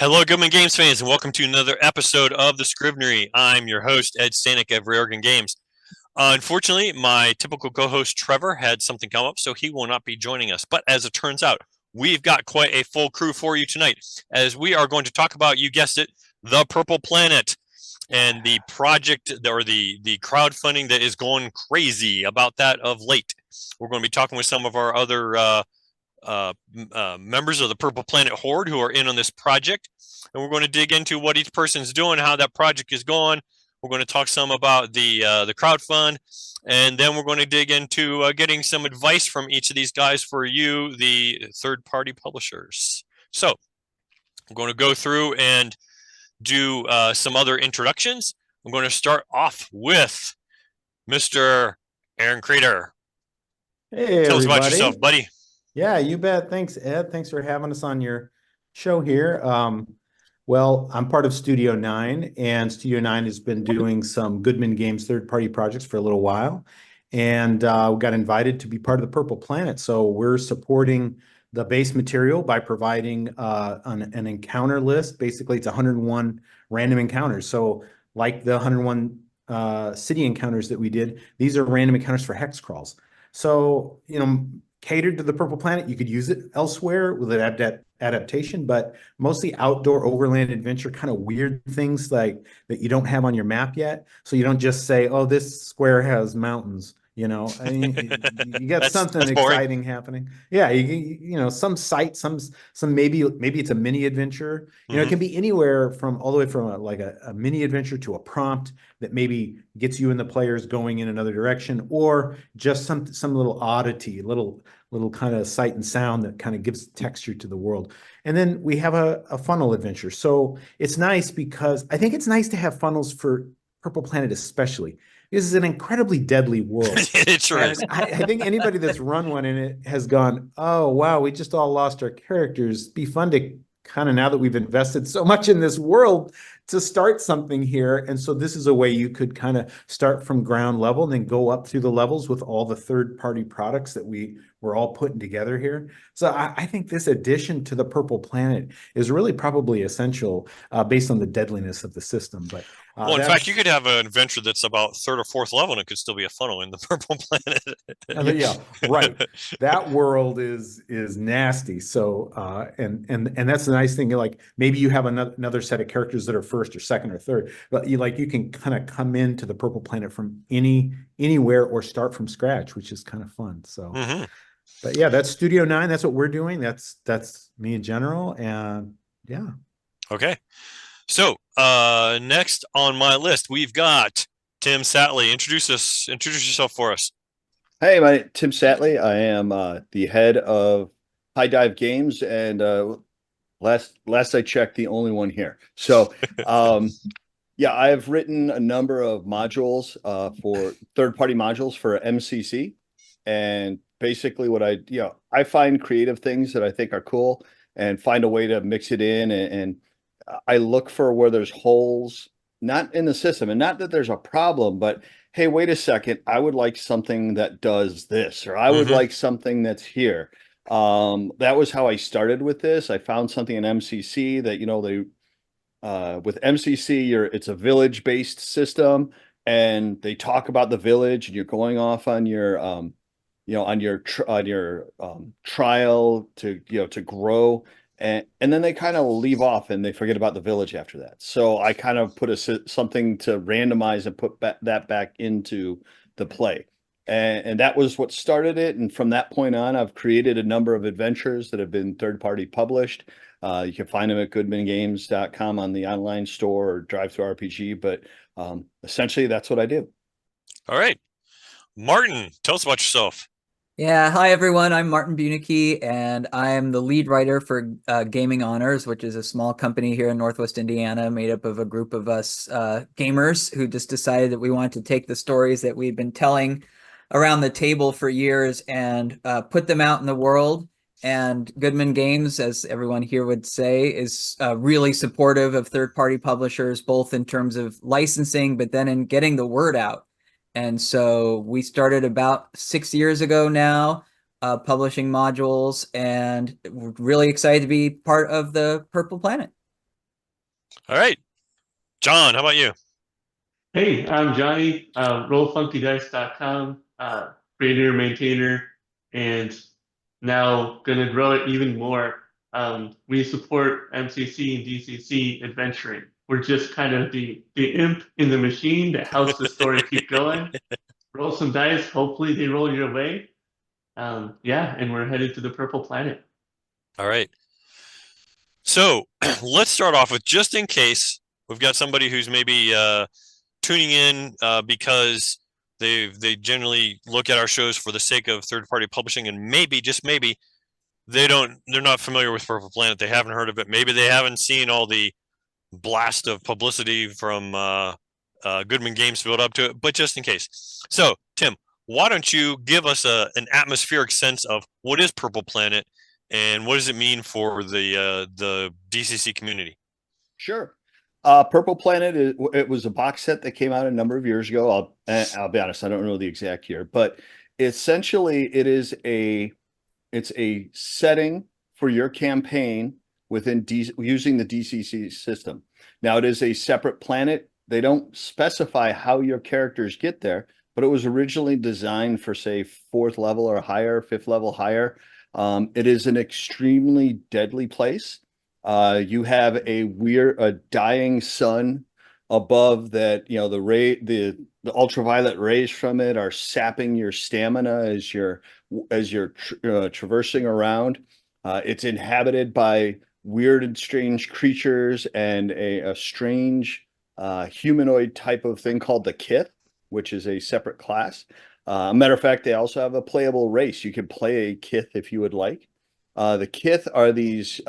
Hello, Goodman Games fans, and welcome to another episode of the Scrivenery. I'm your host, Ed Stanek of Raorgen Games. Unfortunately, my typical co-host Trevor had something come up, so he will not be joining us. But as it turns out, we've got quite a full crew for you tonight, as we are going to talk about, you guessed it, the Purple Planet and the project or the crowdfunding that is going crazy about that of late. We're going to be talking with some of our other members of the Purple Planet Horde who are in on this project, and we're going to dig into what each person's doing, how that project is going. We're going to talk some about the crowdfund, and then we're going to dig into getting some advice from each of these guys for you, the third-party publishers. So we're going to go through and do some other introductions. I'm going to start off with Mr. Aaron Crater. Hey, Tell us about everybody. yourself, buddy. Yeah, you bet. Thanks, Ed. Thanks for having us on your show here. Well, I'm part of Studio 9, and Studio 9 has been doing some Goodman Games third-party projects for a little while. And we got invited to be part of the Purple Planet. So we're supporting the base material by providing an encounter list. Basically, it's 101 random encounters. So like the 101 city encounters that we did, these are random encounters for hex crawls. So, catered to the Purple Planet, you could use it elsewhere with an adaptation, but mostly outdoor overland adventure, kind of weird things like that you don't have on your map yet. So you don't just say, oh, this square has mountains. I mean, you got something that's exciting happening. Yeah, some site, some maybe it's a mini adventure. It can be anywhere from all the way from a mini adventure to a prompt that maybe gets you and the players going in another direction, or just some little oddity, little kind of sight and sound that kind of gives texture to the world. And then we have a funnel adventure. So it's nice because I think it's nice to have funnels for Purple Planet especially. This is an incredibly deadly world. It sure is. I think anybody that's run one in it has gone, oh, wow, we just all lost our characters. Be fun to kind of, now that we've invested so much in this world, to start something here. And so this is a way you could kind of start from ground level and then go up through the levels with all the third-party products that we're all putting together here. So I think this addition to the Purple Planet is really probably essential based on the deadliness of the system. But well, in fact, you could have an adventure that's about third or fourth level, and it could still be a funnel in the Purple Planet. Yeah, right. That world is nasty. So and that's the nice thing. Like maybe you have another set of characters that are first or second or third, but you can kind of come into the Purple Planet from anywhere or start from scratch, which is kind of fun. So, but yeah, that's Studio 9. That's what we're doing. That's me in general, and yeah. Okay. So next on my list, we've got Tim Satley. Introduce yourself for us. Hey, my Tim Satley. I am the head of High Dive Games, and last I checked, the only one here. So, yeah, I have written a number of modules for third-party modules for MCC, and basically what I find creative things that I think are cool and find a way to mix it in, and I look for where there's holes, not in the system, and not that there's a problem, but hey, wait a second, I would like something that does this, or I would like something that's here. That was how I started with this. I found something in MCC that, with MCC, it's a village-based system, and they talk about the village, and you're going off on your, trial to grow. And then they kind of leave off and they forget about the village after that. So I kind of put something to randomize and put that back into the play. And that was what started it. And from that point on, I've created a number of adventures that have been third-party published. You can find them at goodmangames.com on the online store or Drive-Thru RPG. But essentially, that's what I do. All right. Martin, tell us about yourself. Yeah, hi everyone. I'm Martin Bunicki, and I am the lead writer for Gaming Honors, which is a small company here in Northwest Indiana made up of a group of us gamers who just decided that we wanted to take the stories that we've been telling around the table for years and put them out in the world. And Goodman Games, as everyone here would say, is really supportive of third-party publishers, both in terms of licensing, but then in getting the word out. And so we started about 6 years ago now, publishing modules, and we're really excited to be part of the Purple Planet. All right, John, how about you? Hey, I'm Johnny, rollfunkydice.com, creator, maintainer, and now gonna grow it even more. We support MCC and DCC adventuring. We're just kind of the imp in the machine that helps the story keep going. Roll some dice, hopefully they roll your way. Yeah, and we're headed to the Purple Planet. All right. So let's start off with, just in case we've got somebody who's maybe tuning in because they generally look at our shows for the sake of third-party publishing, and maybe, just maybe, they're not familiar with Purple Planet. They haven't heard of it. Maybe they haven't seen all the blast of publicity from Goodman Games built up to it, but just in case. So, Tim, why don't you give us an atmospheric sense of what is Purple Planet and what does it mean for the DCC community? Sure. Purple Planet, it was a box set that came out a number of years ago. I'll be honest, I don't know the exact year, but essentially it's a setting for your campaign within using the DCC system. Now, it is a separate planet. They don't specify how your characters get there, but it was originally designed for, say, 4th level or higher, 5th level higher. It is an extremely deadly place. You have a dying sun above that, the ultraviolet rays from it are sapping your stamina as you're traversing around. It's inhabited by weird and strange creatures and a strange humanoid type of thing called the Kith, which is a separate class. Matter of fact, they also have a playable race. You can play a Kith if you would like. The Kith are these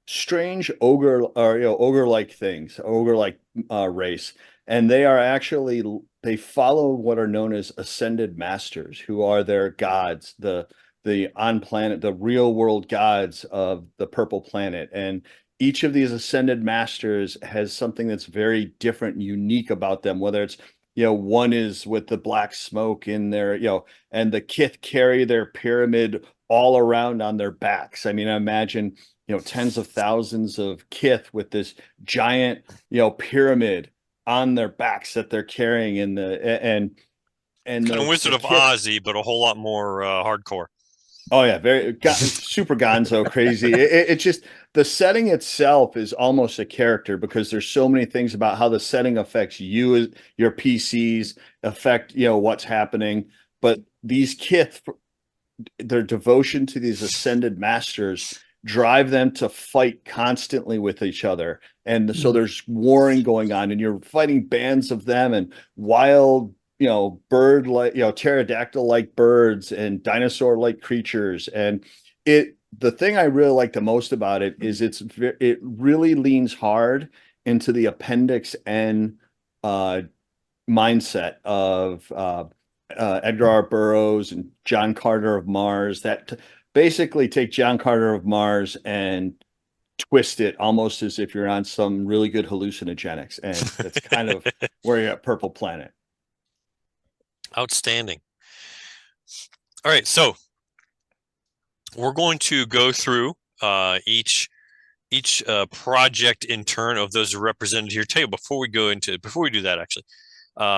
strange ogre-like things, ogre-like race, and they follow what are known as ascended masters, who are their gods, the real world gods of the Purple Planet. And each of these ascended masters has something that's very different and unique about them, whether it's, one is with the black smoke in their, and the Kith carry their pyramid all around on their backs. I mean, I imagine, tens of thousands of Kith with this giant, pyramid on their backs that they're carrying in and kind of Wizard of Ozzy, but a whole lot more hardcore. Oh yeah, super gonzo crazy. It just, the setting itself is almost a character, because there's so many things about how the setting affects you, your PCs affect, what's happening. But these Kith, their devotion to these ascended masters drive them to fight constantly with each other. And so there's warring going on, and you're fighting bands of them and wild, bird like, pterodactyl like birds and dinosaur like creatures. And the thing I really like the most about it is it really leans hard into the Appendix N mindset of Edgar R. Burroughs and John Carter of Mars, that basically take John Carter of Mars and twist it almost as if you're on some really good hallucinogenics. And that's kind of where you're at Purple Planet. Outstanding. All right, so we're going to go through each project in turn of those represented here. Tell you, before we do that, actually,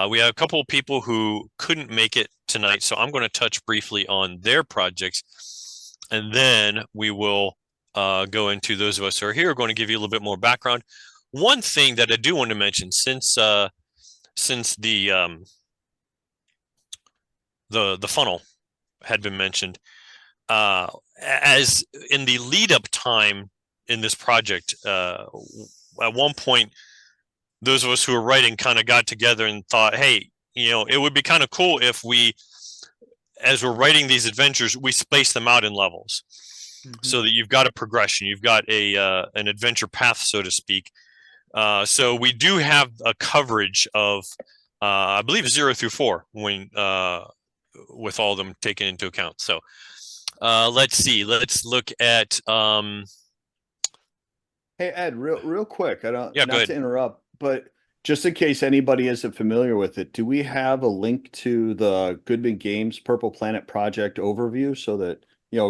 we have a couple of people who couldn't make it tonight, so I'm going to touch briefly on their projects, and then we will go into those of us who are here. We're going to give you a little bit more background. One thing that I do want to mention, since the funnel had been mentioned, as in the lead up time in this project, at one point, those of us who were writing kind of got together and thought, hey, it would be kind of cool if we, as we're writing these adventures, we space them out in levels, so that you've got a progression, you've got an adventure path, so to speak. So we do have a coverage of, I believe, 0 through 4 when with all of them taken into account. So let's see. Let's look at. Hey Ed, real quick. Not to interrupt, but just in case anybody isn't familiar with it, do we have a link to the Goodman Games Purple Planet project overview, so that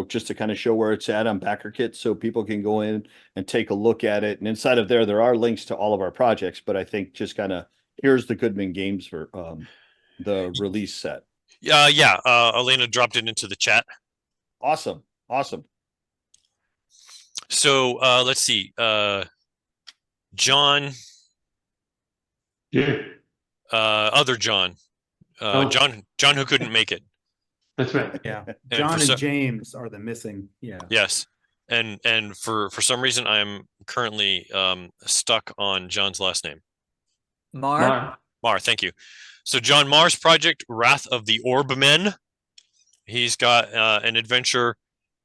just to kind of show where it's at on BackerKit so people can go in and take a look at it. And inside of there are links to all of our projects, but I think just kind of here's the Goodman Games for the release set. Yeah. Elena dropped it into the chat. Awesome. So let's see. John, Yeah, other John, Oh. John who couldn't make it. that's right. Yeah. And John for and James are the missing. Yeah. Yes. And for some reason I'm currently stuck on John's last name. Mar. Mar, thank you. So John Mar's project, Wrath of the Orbmen. He's got an adventure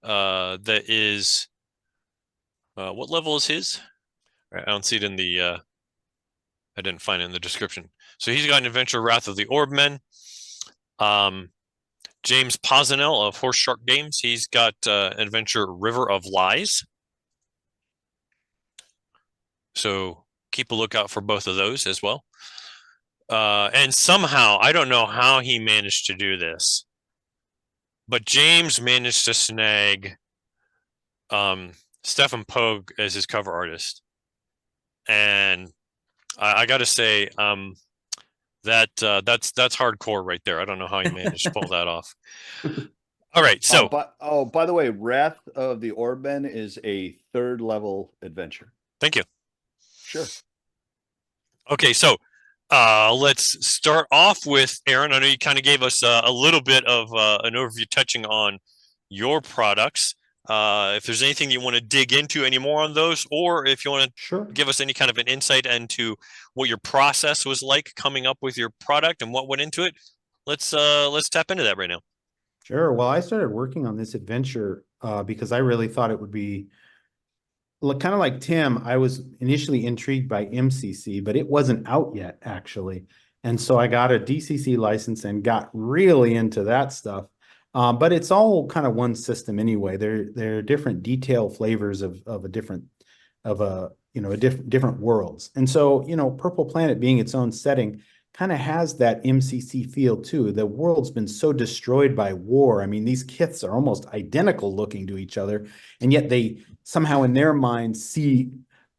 that is what level is his? I don't see it in the I didn't find it in the description. So he's got an adventure, Wrath of the Orbmen. James Posinell of Horse Shark Games. He's got an adventure, River of Lies. So keep a lookout for both of those as well. And somehow, I don't know how he managed to do this, but James managed to snag Stefan Pogue as his cover artist. And I got to say, that's hardcore right there. I don't know how he managed to pull that off. All right, so by the way, Wrath of the Orbmen is a 3rd level adventure. thank you. Sure. Okay, so let's start off with Aaron. I know you kind of gave us a little bit of an overview touching on your products. If there's anything you want to dig into any more on those, or if you want to give us any kind of an insight into what your process was like coming up with your product and what went into it, let's tap into that right now. Sure. Well, I started working on this adventure because I really thought it would be kind of like Tim. I was initially intrigued by MCC, but it wasn't out yet, actually. And so I got a DCC license and got really into that stuff. But it's all kind of one system anyway. There are different detail flavors of different worlds. And so, Purple Planet being its own setting kind of has that MCC feel too. The world's been so destroyed by war. I mean, these kiths are almost identical looking to each other, and yet they somehow in their minds see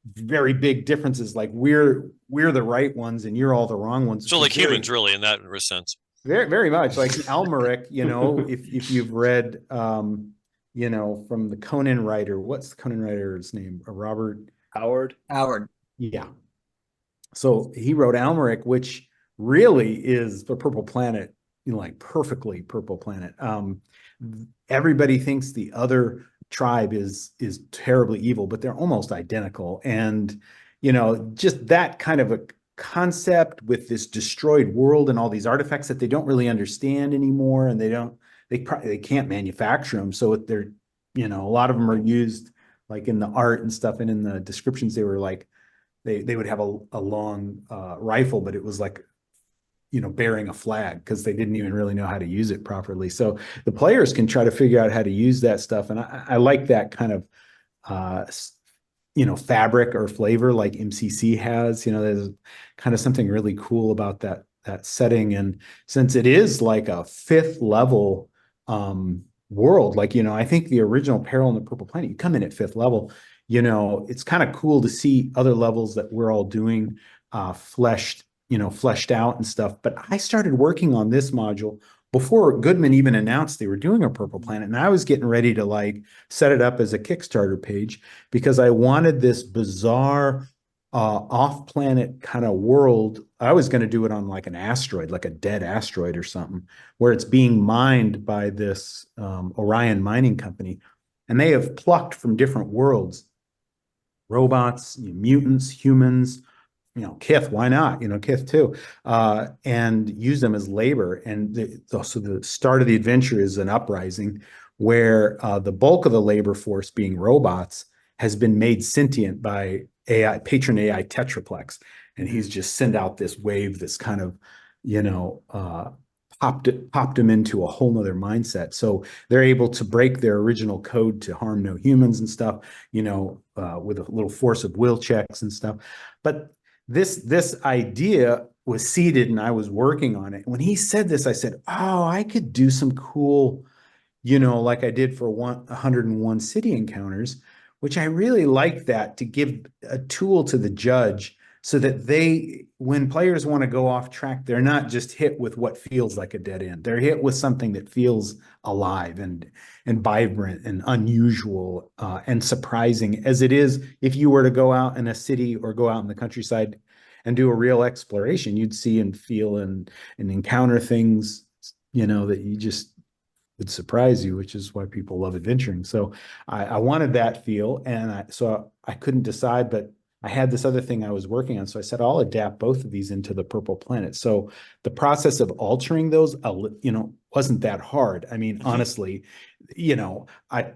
very big differences. Like we're the right ones and you're all the wrong ones. So like humans, really, in that sense. Very, very much like Almeric, if you've read, from the Conan writer, what's the Conan writer's name? Robert Howard. Yeah. So he wrote Almeric, which really is the Purple Planet, like perfectly Purple Planet. Everybody thinks the other tribe is terribly evil, but they're almost identical. And, just that kind of a concept with this destroyed world and all these artifacts that they don't really understand anymore, and they can't manufacture them, so they're a lot of them are used like in the art and stuff, and in the descriptions they were like they would have a long rifle, but it was like bearing a flag because they didn't even really know how to use it properly. So the players can try to figure out how to use that stuff, and I like that kind of fabric or flavor like MCC has. There's kind of something really cool about that setting. And since it is like a 5th level world, like, I think the original Peril in the Purple Planet, you come in at 5th level, it's kind of cool to see other levels that we're all doing fleshed out and stuff. But I started working on this module before Goodman even announced they were doing a Purple Planet. And I was getting ready to like set it up as a Kickstarter page because I wanted this bizarre off-planet kind of world. I was going to do it on like an asteroid, like a dead asteroid or something, where it's being mined by this Orion mining company. And they have plucked from different worlds, robots, mutants, humans, Kith, why not? Kith too, and use them as labor. And so the start of the adventure is an uprising where the bulk of the labor force, being robots, has been made sentient by patron AI Tetraplex. And he's just sent out this wave that's kind of, popped them into a whole nother mindset. So they're able to break their original code to harm no humans and stuff, with a little force of will checks and stuff. But this idea was seeded and I was working on it. When he said this, I said, oh, I could do some cool, like I did for 101 city encounters, which I really like that, to give a tool to the judge so that when players want to go off track, they're not just hit with what feels like a dead end. They're hit with something that feels alive and vibrant and unusual and surprising, as it is if you were to go out in a city or go out in the countryside and do a real exploration. You'd see and feel and encounter things, that you just would surprise you, which is why people love adventuring. So I wanted that feel, and so I couldn't decide, but I had this other thing I was working on. So I said, I'll adapt both of these into the Purple Planet. So the process of altering those, wasn't that hard. I mean, honestly, I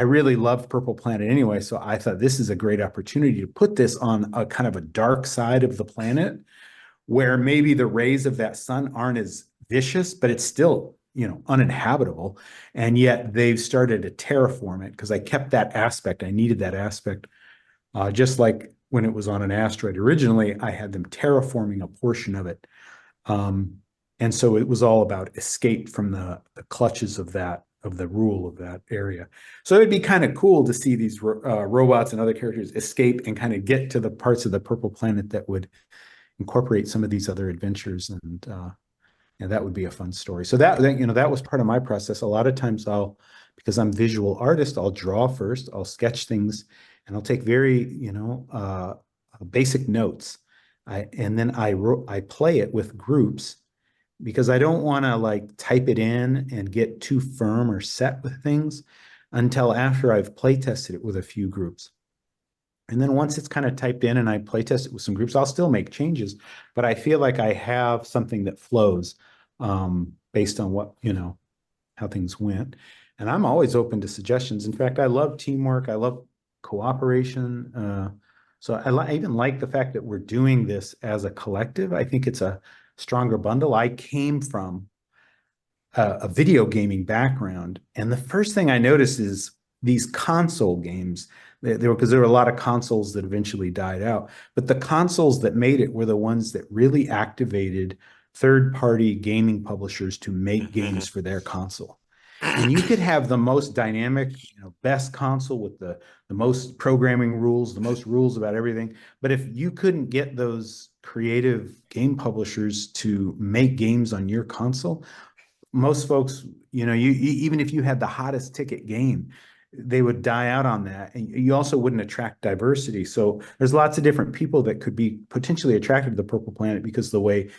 really loved Purple Planet anyway. So I thought this is a great opportunity to put this on a kind of a dark side of the planet, where maybe the rays of that sun aren't as vicious, but it's still, uninhabitable. And yet they've started to terraform it, because I kept that aspect. I needed that aspect. Just like when it was on an asteroid originally, I had them terraforming a portion of it. And so it was all about escape from the clutches of the rule of that area. So it'd be kind of cool to see these robots and other characters escape and kind of get to the parts of the Purple Planet that would incorporate some of these other adventures. And that would be a fun story. So that was part of my process. A lot of times because I'm visual artist, I'll draw first, I'll sketch things, and I'll take very, basic notes. And then I play it with groups, because I don't want to like type it in and get too firm or set with things until after I've play tested it with a few groups. And then once it's kind of typed in and I play test it with some groups, I'll still make changes, but I feel like I have something that flows based on what, how things went. And I'm always open to suggestions. In fact, I love teamwork. I love cooperation. So I even like the fact that we're doing this as a collective. I think it's a stronger bundle. I came from a video gaming background, and the first thing I noticed is these console games. Because there were a lot of consoles that eventually died out, but the consoles that made it were the ones that really activated third-party gaming publishers to make games for their console. And you could have the most dynamic, best console with the most programming rules, the most rules about everything. But if you couldn't get those creative game publishers to make games on your console, most folks, even if you had the hottest ticket game, they would die out on that. And you also wouldn't attract diversity. So there's lots of different people that could be potentially attracted to the Purple Planet, because the way,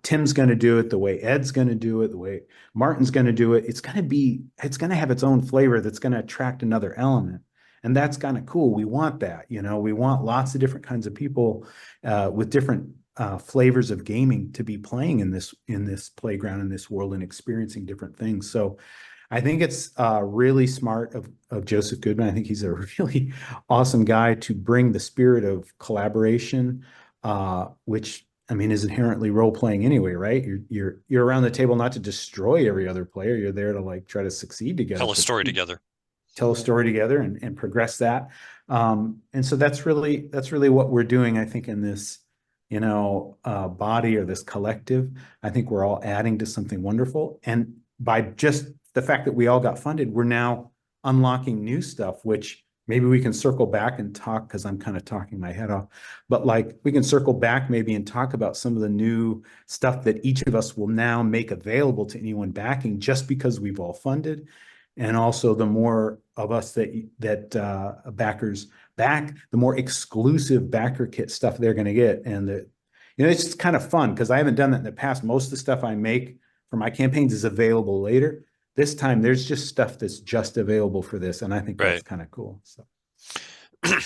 Tim's going to do it, the way Ed's going to do it, the way Martin's going to do it, it's going to have its own flavor that's going to attract another element. And that's kind of cool. We want that, we want lots of different kinds of people with different flavors of gaming to be playing in this playground, in this world, and experiencing different things. So I think it's really smart of Joseph Goodman. I think he's a really awesome guy to bring the spirit of collaboration, which, I mean, is inherently role playing anyway, right? You're around the table not to destroy every other player. You're there to like try to succeed together. Tell a story together. Tell a story together and progress that. And so that's really what we're doing, I think, in this body, or this collective. I think we're all adding to something wonderful. And by just the fact that we all got funded, we're now unlocking new stuff, which maybe we can circle back and talk, because I'm kind of talking my head off, but like we can circle back maybe and talk about some of the new stuff that each of us will now make available to anyone backing, just because we've all funded. And also the more of us that backers back, the more exclusive BackerKit stuff they're going to get. And it's just kind of fun, because I haven't done that in the past. Most of the stuff I make for my campaigns is available later. This time there's just stuff that's just available for this. And I think that's kind of cool. So.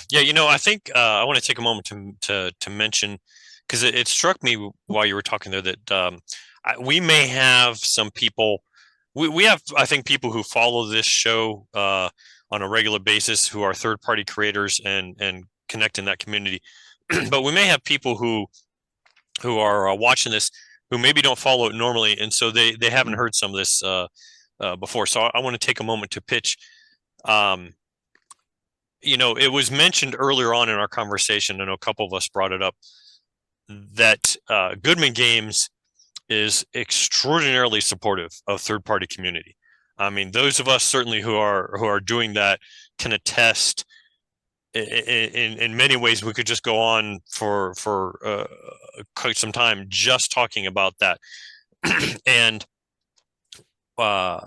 Yeah, I think I want to take a moment to mention, because it struck me while you were talking there that we may have some people. We have, I think, people who follow this show on a regular basis who are third-party creators and connect in that community. But we may have people who are watching this who maybe don't follow it normally, and so they haven't heard some of this before. So I want to take a moment to pitch. It was mentioned earlier on in our conversation, I know a couple of us brought it up, that Goodman Games is extraordinarily supportive of third-party community. I mean, those of us certainly who are doing that can attest. In many ways, we could just go on for quite some time just talking about that. And so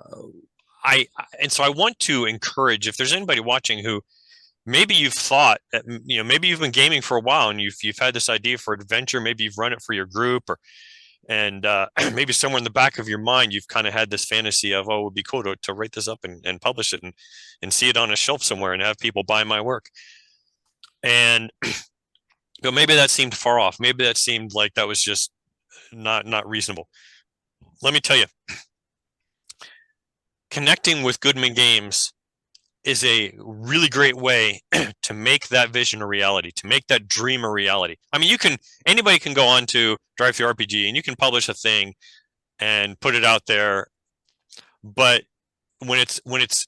I want to encourage, if there's anybody watching who maybe you've thought that, maybe you've been gaming for a while and you've had this idea for adventure, maybe you've run it for your group, and maybe somewhere in the back of your mind you've kind of had this fantasy of, oh, it would be cool to write this up and publish it and see it on a shelf somewhere and have people buy my work. And maybe that seemed far off. Maybe that seemed like that was just not reasonable. Let me tell you, connecting with Goodman Games is a really great way to make that vision a reality, to make that dream a reality. I mean, anybody can go on to DriveThruRPG and you can publish a thing and put it out there, but when it's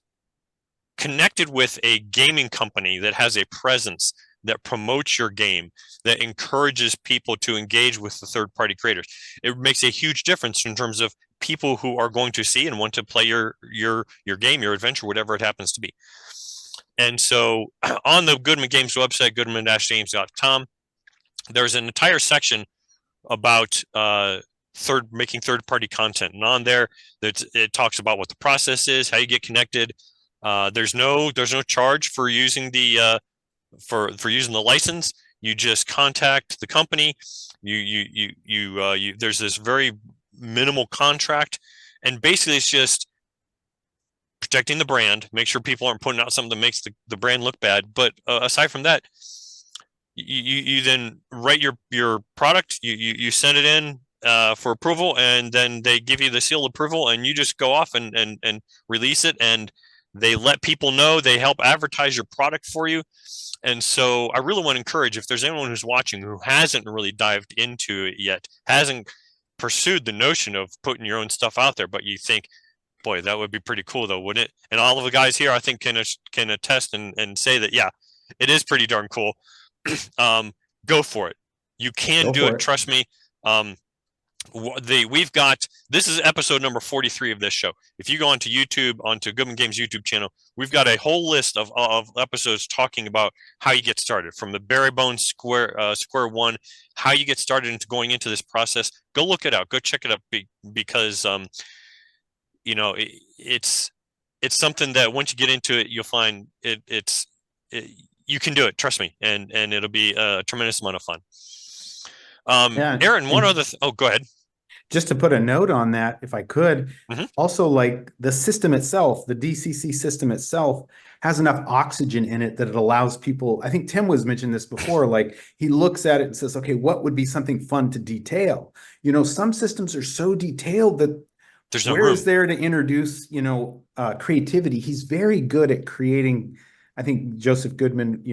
connected with a gaming company that has a presence, that promotes your game, that encourages people to engage with the third-party creators, it makes a huge difference in terms of people who are going to see and want to play your game, your adventure, whatever it happens to be. And so on the Goodman Games website, goodman-games.com, there's an entire section about making third-party content. And on there, it talks about what the process is, how you get connected. There's no charge for using the for using the license. You just contact the company. There's this very minimal contract, and basically it's just protecting the brand, make sure people aren't putting out something that makes the brand look bad. But aside from that, you then write your product, you send it in for approval, and then they give you the seal of approval, and you just go off and release it, and they let people know, they help advertise your product for you. And so I really want to encourage, if there's anyone who's watching who hasn't really dived into it yet, hasn't pursued the notion of putting your own stuff out there, but you think, boy, that would be pretty cool though, wouldn't it? And all of the guys here, I think, can attest and say that, yeah, it is pretty darn cool. Go for it. You can do it. Trust me. This is episode number 43 of this show. If you go onto YouTube, onto Goodman Games YouTube channel, we've got a whole list of episodes talking about how you get started, from the bare bones square one, how you get started into going into this process. Go look it out. Go check it out, because it's something that once you get into it, you'll find you can do it. Trust me, and it'll be a tremendous amount of fun. Aaron, one other oh, go ahead. Just to put a note on that, if I could, also, like, the system itself, the DCC system itself has enough oxygen in it that it allows people, I think Tim was mentioning this before, like, he looks at it and says, okay, what would be something fun to detail? Some systems are so detailed that there's no where room. Is there to introduce, creativity? He's very good at creating. I think Joseph Goodman,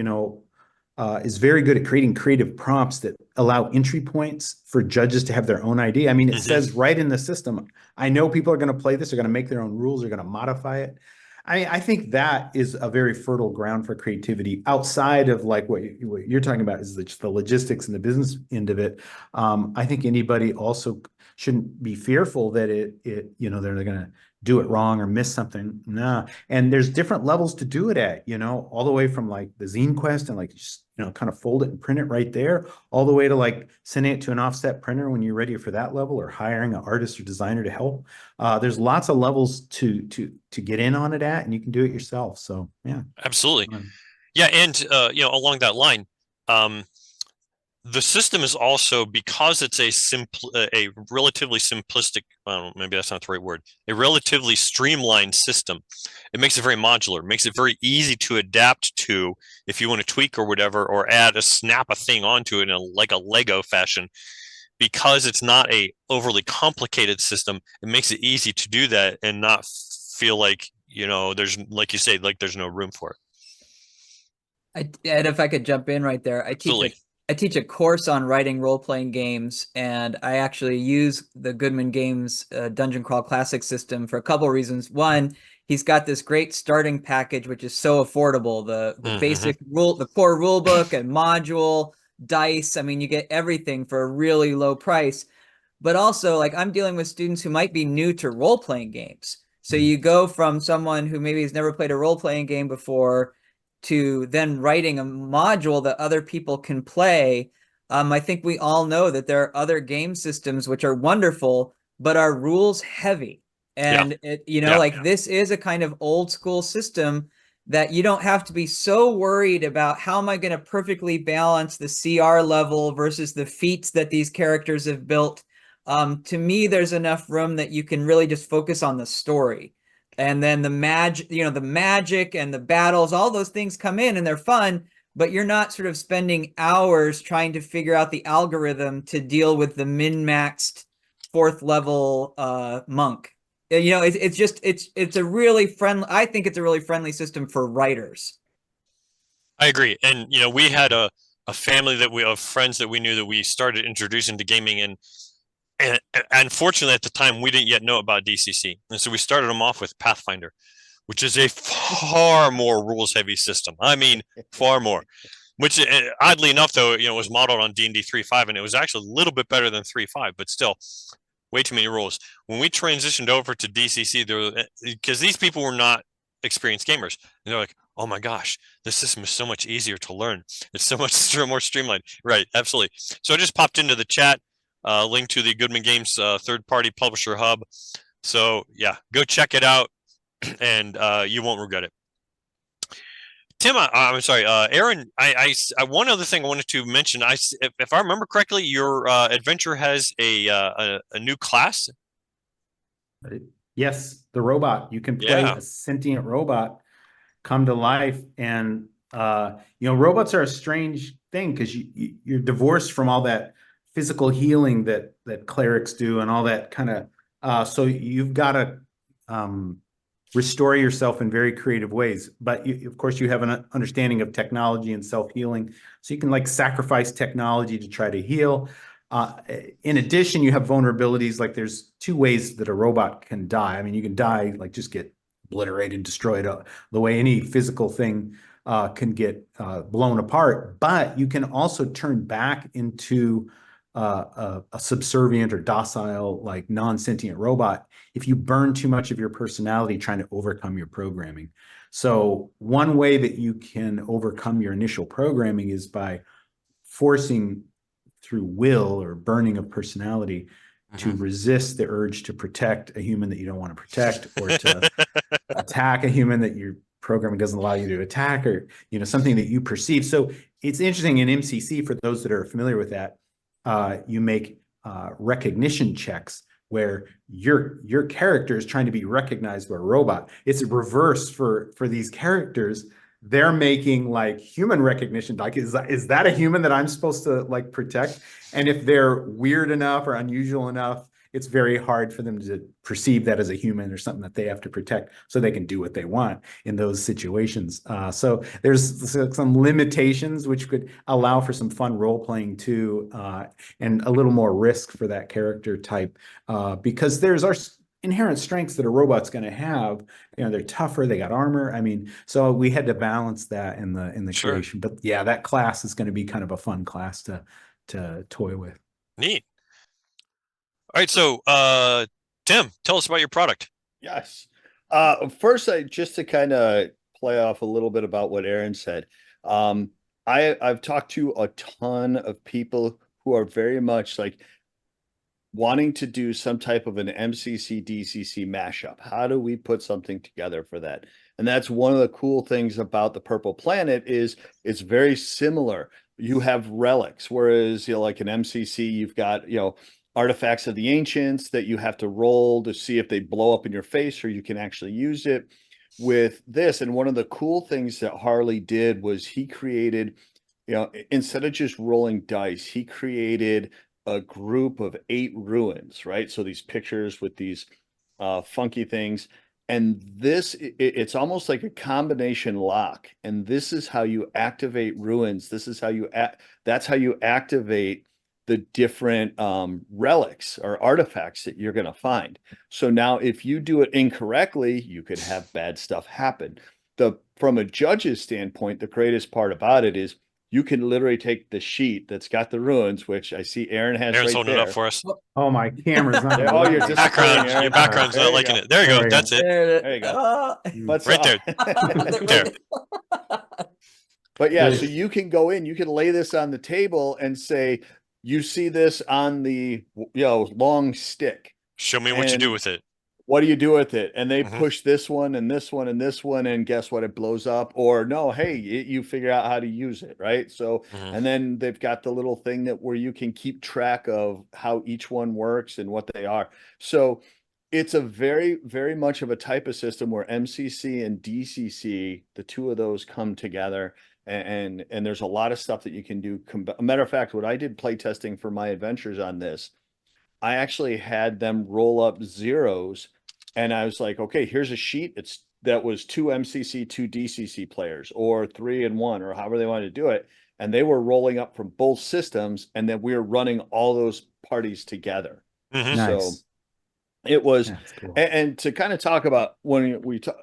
is very good at creating creative prompts that allow entry points for judges to have their own idea. I mean, it says right in the system, I know people are going to play this, they're going to make their own rules, they're going to modify it. I think that is a very fertile ground for creativity outside of, like, what you're talking about is the logistics and the business end of it. I think anybody also shouldn't be fearful that they're going to do it wrong or miss something. Nah. And there's different levels to do it at, all the way from, like, the zine quest and, like, just, kind of fold it and print it right there, all the way to, like, sending it to an offset printer when you're ready for that level, or hiring an artist or designer to help. There's lots of levels to get in on it at, and you can do it yourself. So yeah, absolutely. Yeah. And along that line, the system is also, because it's a relatively simplistic, maybe that's not the right word, a relatively streamlined system. It makes it very modular, makes it very easy to adapt to if you want to tweak or whatever, or snap a thing onto it in like a Lego fashion. Because it's not a overly complicated system, it makes it easy to do that and not feel like, there's, like you say, like there's no room for it. And if I could jump in right there, I teach a course on writing role-playing games, and I actually use the Goodman Games Dungeon Crawl Classic system for a couple of reasons. One, he's got this great starting package, which is so affordable. The basic the core rule book and module, dice. I mean, you get everything for a really low price. But also, like, I'm dealing with students who might be new to role-playing games. So you go from someone who maybe has never played a role-playing game before to then writing a module that other people can play. I think we all know that there are other game systems which are wonderful, but are rules heavy. And like this is a kind of old school system that you don't have to be so worried about how am I going to perfectly balance the CR level versus the feats that these characters have built. To me, there's enough room that you can really just focus on the story. And then the magic, the magic and the battles, all those things come in and they're fun, but you're not sort of spending hours trying to figure out the algorithm to deal with the min-maxed 4th level monk. It's a really friendly, I think it's a really friendly system for writers. I agree. And, we had a family of friends that we knew that we started introducing to gaming, and unfortunately at the time we didn't yet know about DCC. And so we started them off with Pathfinder, which is a far more rules heavy system. I mean, far more, which oddly enough, though, it was modeled on D&D 3.5, and it was actually a little bit better than 3.5, but still way too many rules. When we transitioned over to DCC, because these people were not experienced gamers, and they're like, oh my gosh, this system is so much easier to learn. It's so much more streamlined. Right, absolutely. So I just popped into the chat, link to the Goodman Games third-party publisher hub. So yeah, go check it out, and you won't regret it. Tim, I'm sorry, Aaron. I one other thing I wanted to mention. If I remember correctly, your adventure has a new class. Yes, the robot. You can play a sentient robot come to life, and robots are a strange thing because you're divorced from all that physical healing that clerics do and all that kind of. So you've got to restore yourself in very creative ways. But of course, you have an understanding of technology and self-healing. So you can sacrifice technology to try to heal. In addition, you have vulnerabilities. Like there's 2 ways that a robot can die. I mean, you can die, just get obliterated, destroyed, the way any physical thing can get blown apart. But you can also turn back into a subservient or docile, non-sentient robot if you burn too much of your personality trying to overcome your programming. So one way that you can overcome your initial programming is by forcing through will or burning of personality to resist the urge to protect a human that you don't want to protect, or to attack a human that your programming doesn't allow you to attack, or something that you perceive. So it's interesting in MCC, for those that are familiar with that, you make recognition checks where your character is trying to be recognized by a robot. It's a reverse for these characters. They're making human recognition. Is that a human that I'm supposed to protect? And if they're weird enough or unusual enough, it's very hard for them to perceive that as a human or something that they have to protect, so they can do what they want in those situations. So there's some limitations which could allow for some fun role playing too, and a little more risk for that character type, because there's our inherent strengths that a robot's going to have. They're tougher, they got armor. I mean, so we had to balance that in the creation. But yeah, that class is going to be kind of a fun class to toy with. Neat. All right, so Tim, tell us about your product. Yes. First, just to kind of play off a little bit about what Aaron said. I've talked to a ton of people who are very much wanting to do some type of an MCC DCC mashup. How do we put something together for that? And that's one of the cool things about the Purple Planet is it's very similar. You have relics, whereas like an MCC, you've got artifacts of the ancients that you have to roll to see if they blow up in your face or you can actually use it with this. And one of the cool things that Harley did was he created, instead of just rolling dice, he created a group of 8 ruins, right? So these pictures with these funky things. And this, it's almost like a combination lock. And this is how you activate ruins. This is how that's how you activate the different relics or artifacts that you're going to find. So now if you do it incorrectly, you could have bad stuff happen. From a judge's standpoint, the greatest part about it is you can literally take the sheet that's got the runes, which I see Aaron has Aaron's right holding there. it up for us. Oh, my camera's not. Oh, you're working. disappointing, Your Aaron. background's There not you liking go. it. There you There go. we That's it. There you go. But Right there. there. But yeah, so Nice. you can go in, you can lay this on the table and say, you see this on the long stick. Show me what you do And with it. what do you do with it? And they Mhm. push this one and this one and this one, and guess what? It blows up. Or no, hey, you figure out how to use it, right? So, Mhm. and then they've got the little thing that where you can keep track of how each one works and what they are. So it's a very, very much of a type of system where MCC and DCC, the two of those come together. And there's a lot of stuff that you can do. A matter of fact, what I did play testing for my adventures on this, I actually had them roll up zeros, and I was like, okay, here's a sheet. That was 2 MCC, 2 DCC players, or 3 and 1, or however they wanted to do it. And they were rolling up from both systems, and then we were running all those parties together. Mhm. So Nice. it was, That's cool. and to kind of talk about when we talk,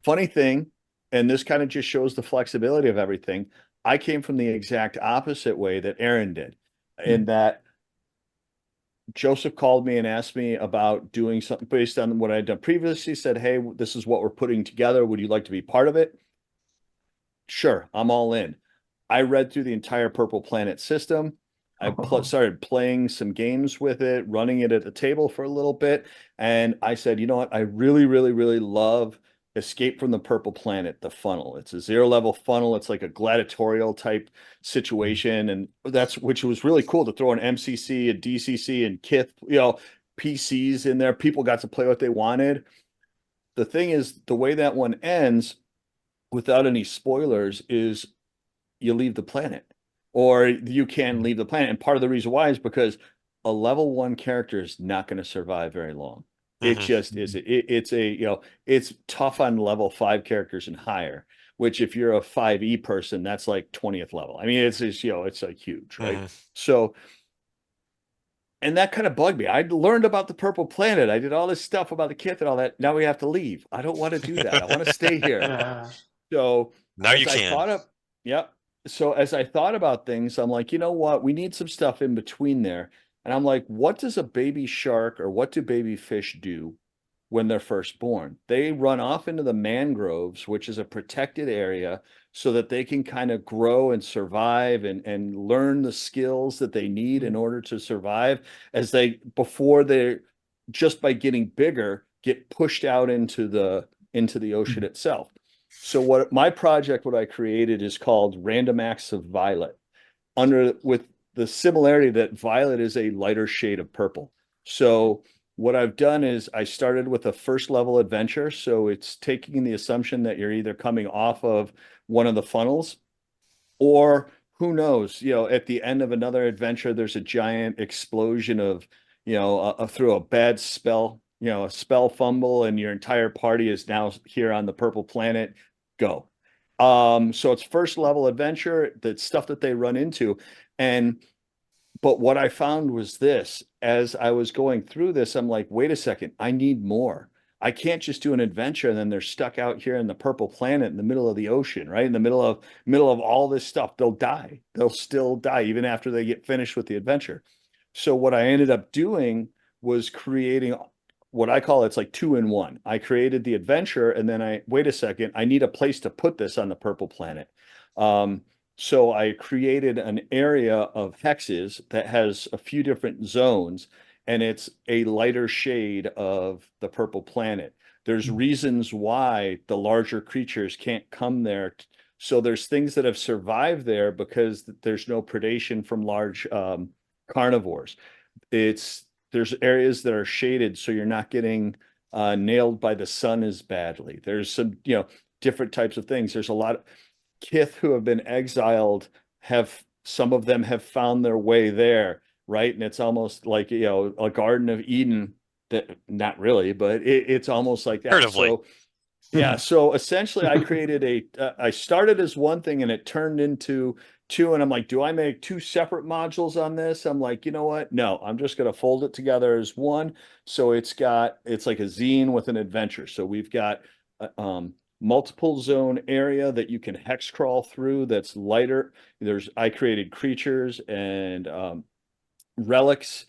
funny thing, and this kind of just shows the flexibility of everything. I came from the exact opposite way that Aaron did, in that Joseph called me and asked me about doing something based on what I'd done previously, said, hey, this is what we're putting together. Would you like to be part of it? Sure, I'm all in. I read through the entire Purple Planet system. I started playing some games with it, running it at the table for a little bit. And I said, you know what? I really, really, really love Escape from the Purple Planet, the funnel. It's a 0-level funnel. It's like a gladiatorial type situation. And which was really cool to throw an MCC, a DCC, and Kith, PCs in there. People got to play what they wanted. The thing is, the way that one ends, without any spoilers, is you leave the planet, or you can leave the planet. And part of the reason why is because a level 1 character is not going to survive very long. It Mhm. just is. It's tough on level 5 characters and higher, which if you're a 5e person, that's like 20th level. I mean, it's like huge, right? Mhm. So, and that kind of bugged me. I learned about the Purple Planet. I did all this stuff about the Kith and all that. Now we have to leave. I don't want to do that. I want to stay here. So Now you as I can. thought of, yep. So as I thought about things, I'm like, you know what? We need some stuff in between there. And I'm like, what does a baby shark or what do baby fish do when they're first born? They run off into the mangroves, which is a protected area, so that they can kind of grow and survive and learn the skills that they need in order to survive before they're, just by getting bigger, get pushed out into the ocean itself. So what I created is called Random Acts of Violet, with the similarity that violet is a lighter shade of purple. So what I've done is I started with a first level adventure. So it's taking the assumption that you're either coming off of one of the funnels, or who knows, at the end of another adventure, there's a giant explosion of, through a bad spell, a spell fumble, and your entire party is now here on the Purple Planet. Go. So it's first level adventure, the stuff that they run into. But what I found was this: as I was going through this, I'm like, wait a second, I need more. I can't just do an adventure and then they're stuck out here in the Purple Planet in the middle of the ocean, right? In the middle of all this stuff. They'll die. They'll still die even after they get finished with the adventure. So what I ended up doing was creating what I call, it's like 2 in 1. I created the adventure, and then wait a second, I need a place to put this on the Purple Planet. So I created an area of hexes that has a few different zones, and it's a lighter shade of the Purple Planet. There's reasons why the larger creatures can't come there. So there's things that have survived there because there's no predation from large carnivores. There's areas that are shaded so you're not getting nailed by the sun as badly. There's some, different types of things. There's a lot of Kith who have been exiled, some of them have found their way there, right? And it's almost like, a Garden of Eden, that not really, but it's almost like that. So yeah, so essentially I started as one thing and it turned into 2, and I'm like, do I make 2 separate modules on this? I'm like, you know what? No, I'm just going to fold it together as one. So it's like a zine with an adventure. So we've got multiple zone area that you can hex crawl through that's lighter. I created creatures and relics,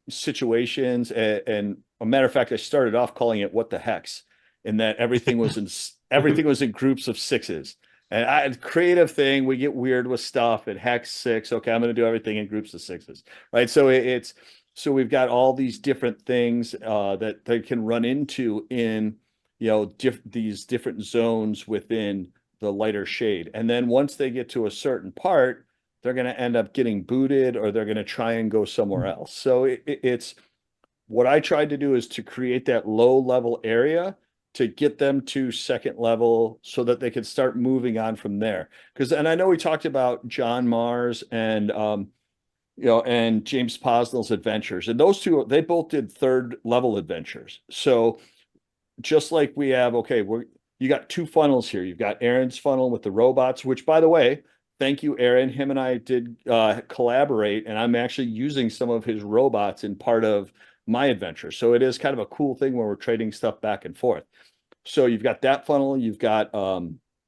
situations, and a matter of fact, I started off calling it "What the Hex," in that everything was in groups of sixes. And I had creative thing. We get weird with stuff. It hex 6. Okay, I'm going to do everything in groups of 6s, right? So so we've got all these different things that they can run into in these different zones within the lighter shade. And then once they get to a certain part, they're going to end up getting booted, or they're going to try and go somewhere else. So it's what I tried to do is to create that low level area to get them to second level so that they could start moving on from there. And I know we talked about John Mars and and James Posnell's adventures, and those two, they both did third level adventures. So just like we have, okay, you got 2 funnels here. You've got Aaron's funnel with the robots, which, by the way, thank you, Aaron. Him and I did collaborate, and I'm actually using some of his robots in part of my adventure. So it is kind of a cool thing where we're trading stuff back and forth. So you've got that funnel. You've got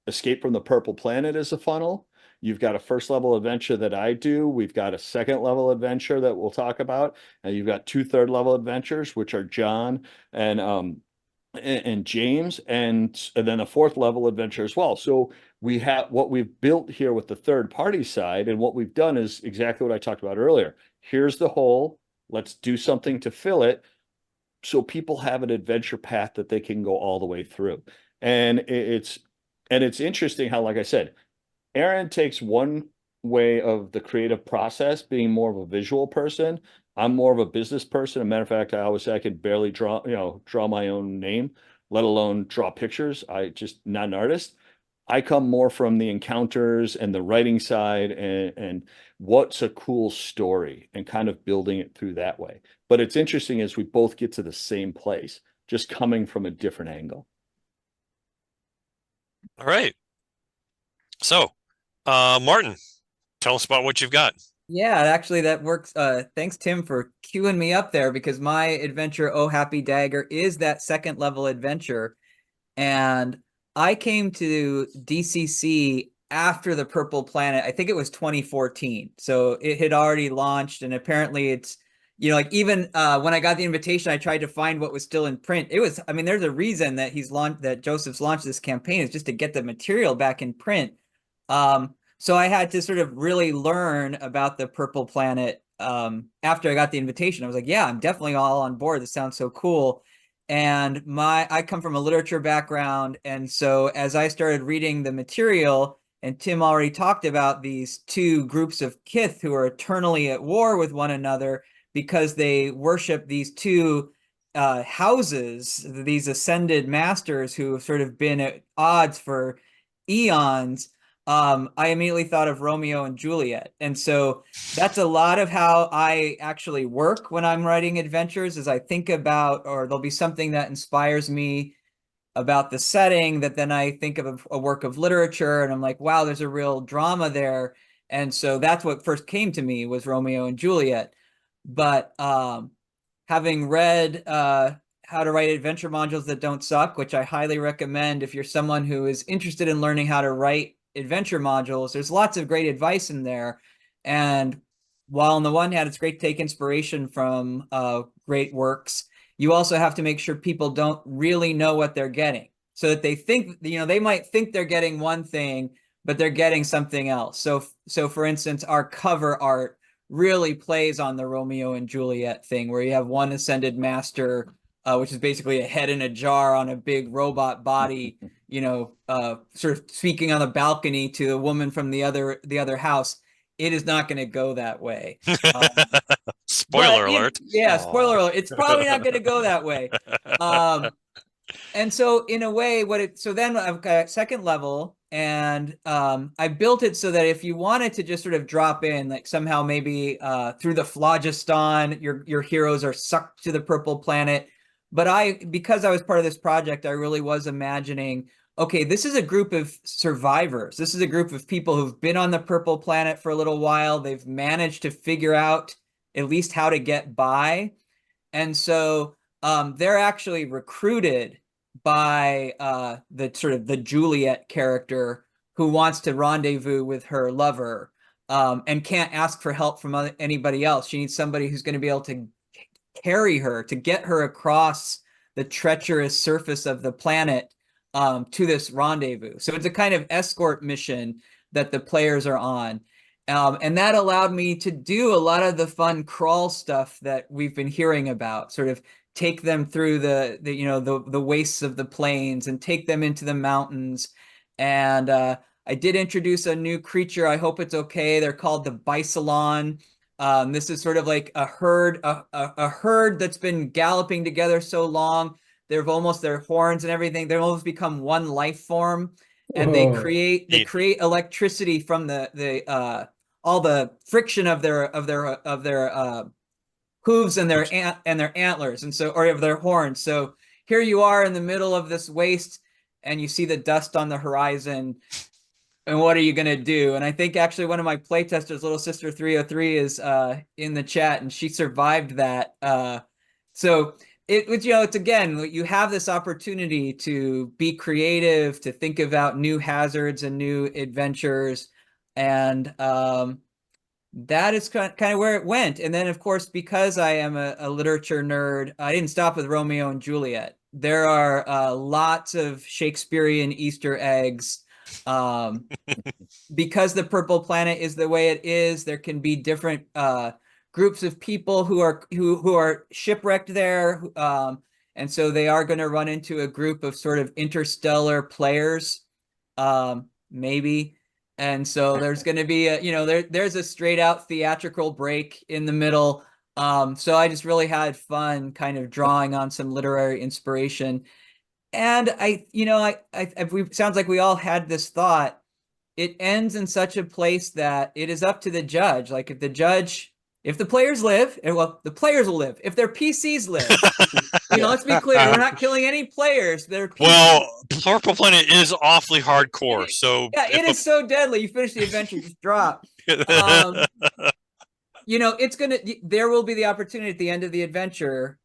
Escape from the Purple Planet as a funnel. You've got a first level adventure that I do. We've got a second level adventure that we'll talk about. And you've got 2 third level adventures, which are John and James, and then a 4th level adventure as well. So we have what we've built here with the third party side, and what we've done is exactly what I talked about earlier. Here's the hole. Let's do something to fill it, so people have an adventure path that they can go all the way through. And it's interesting how, like I said, Aaron takes one way of the creative process, being more of a visual person. I'm more of a business person. As a matter of fact, I always say I could barely draw my own name, let alone draw pictures. I just not an artist. I come more from the encounters and the writing side and what's a cool story and kind of building it through that way. But it's interesting as we both get to the same place, just coming from a different angle. All right. So, Martin, tell us about what you've got. Yeah, actually that works. Thanks, Tim, for queuing me up there, because my adventure, Oh Happy Dagger, is that second level adventure. And I came to DCC after the Purple Planet. I think it was 2014. So it had already launched, and apparently it's, like even when I got the invitation, I tried to find what was still in print. It was, I mean, there's a reason that Joseph's launched this campaign, is just to get the material back in print. So I had to sort of really learn about the Purple Planet after I got the invitation. I was like, yeah, I'm definitely all on board. This sounds so cool. And I come from a literature background. And so as I started reading the material, and Tim already talked about these 2 groups of Kith who are eternally at war with one another because they worship these 2 houses, these ascended masters who have sort of been at odds for eons. I immediately thought of Romeo and Juliet. And so that's a lot of how I actually work when I'm writing adventures, is I think about, or there'll be something that inspires me about the setting that then I think of a work of literature, and I'm like, wow, there's a real drama there. And so that's what first came to me, was Romeo and Juliet. But having read How to Write Adventure Modules That Don't Suck, which I highly recommend if you're someone who is interested in learning how to write adventure modules, there's lots of great advice in there. And while on the one hand, it's great to take inspiration from great works, you also have to make sure people don't really know what they're getting, so that they think, they might think they're getting one thing, but they're getting something else. So for instance, our cover art really plays on the Romeo and Juliet thing, where you have one ascended master, which is basically a head in a jar on a big robot body, sort of speaking on the balcony to a woman from the other house. It is not going to go that way. Spoiler alert. Yeah, spoiler alert. It's probably not going to go that way. And so in a way, so then I've got second level, and I built it so that if you wanted to just sort of drop in, like somehow maybe through the phlogiston, your heroes are sucked to the Purple Planet. But because I was part of this project, I really was imagining, okay, this is a group of survivors. This is a group of people who've been on the Purple Planet for a little while. They've managed to figure out at least how to get by. And so they're actually recruited by the sort of the Juliet character who wants to rendezvous with her lover, and can't ask for help from anybody else. She needs somebody who's going to be able to carry her, to get her across the treacherous surface of the planet to this rendezvous. So it's a kind of escort mission that the players are on. And that allowed me to do a lot of the fun crawl stuff that we've been hearing about, sort of take them through the wastes of the plains and take them into the mountains. And I did introduce a new creature. I hope it's okay. They're called the Bisalon. This is sort of like a herd, a herd that's been galloping together so long. They've almost, their horns and everything, they've almost become one life form, and they create electricity from the all the friction of their hooves and their antlers, and so, or of their horns. So here you are in the middle of this waste, and you see the dust on the horizon. And what are you going to do? And I think actually one of my playtesters, Little Sister 303, is in the chat, and she survived that. So it's again, you have this opportunity to be creative, to think about new hazards and new adventures. And that is kind of where it went. And then, of course, because I am a literature nerd, I didn't stop with Romeo and Juliet. There are lots of Shakespearean Easter eggs. Because the purple planet is the way it is, there can be different groups of people who are shipwrecked there, and so they are going to run into a group of sort of interstellar players, maybe. And so there's going to be there's a straight out theatrical break in the middle. So I just really had fun kind of drawing on some literary inspiration. And sounds like we all had this thought. It ends in such a place that it is up to the judge. Like if the players live, and well, the players will live. If their PCs live, let's be clear, we're not killing any players. Well, Purple Planet is awfully hardcore, so yeah, it is so deadly. You finish the adventure, just drop. There will be the opportunity at the end of the adventure.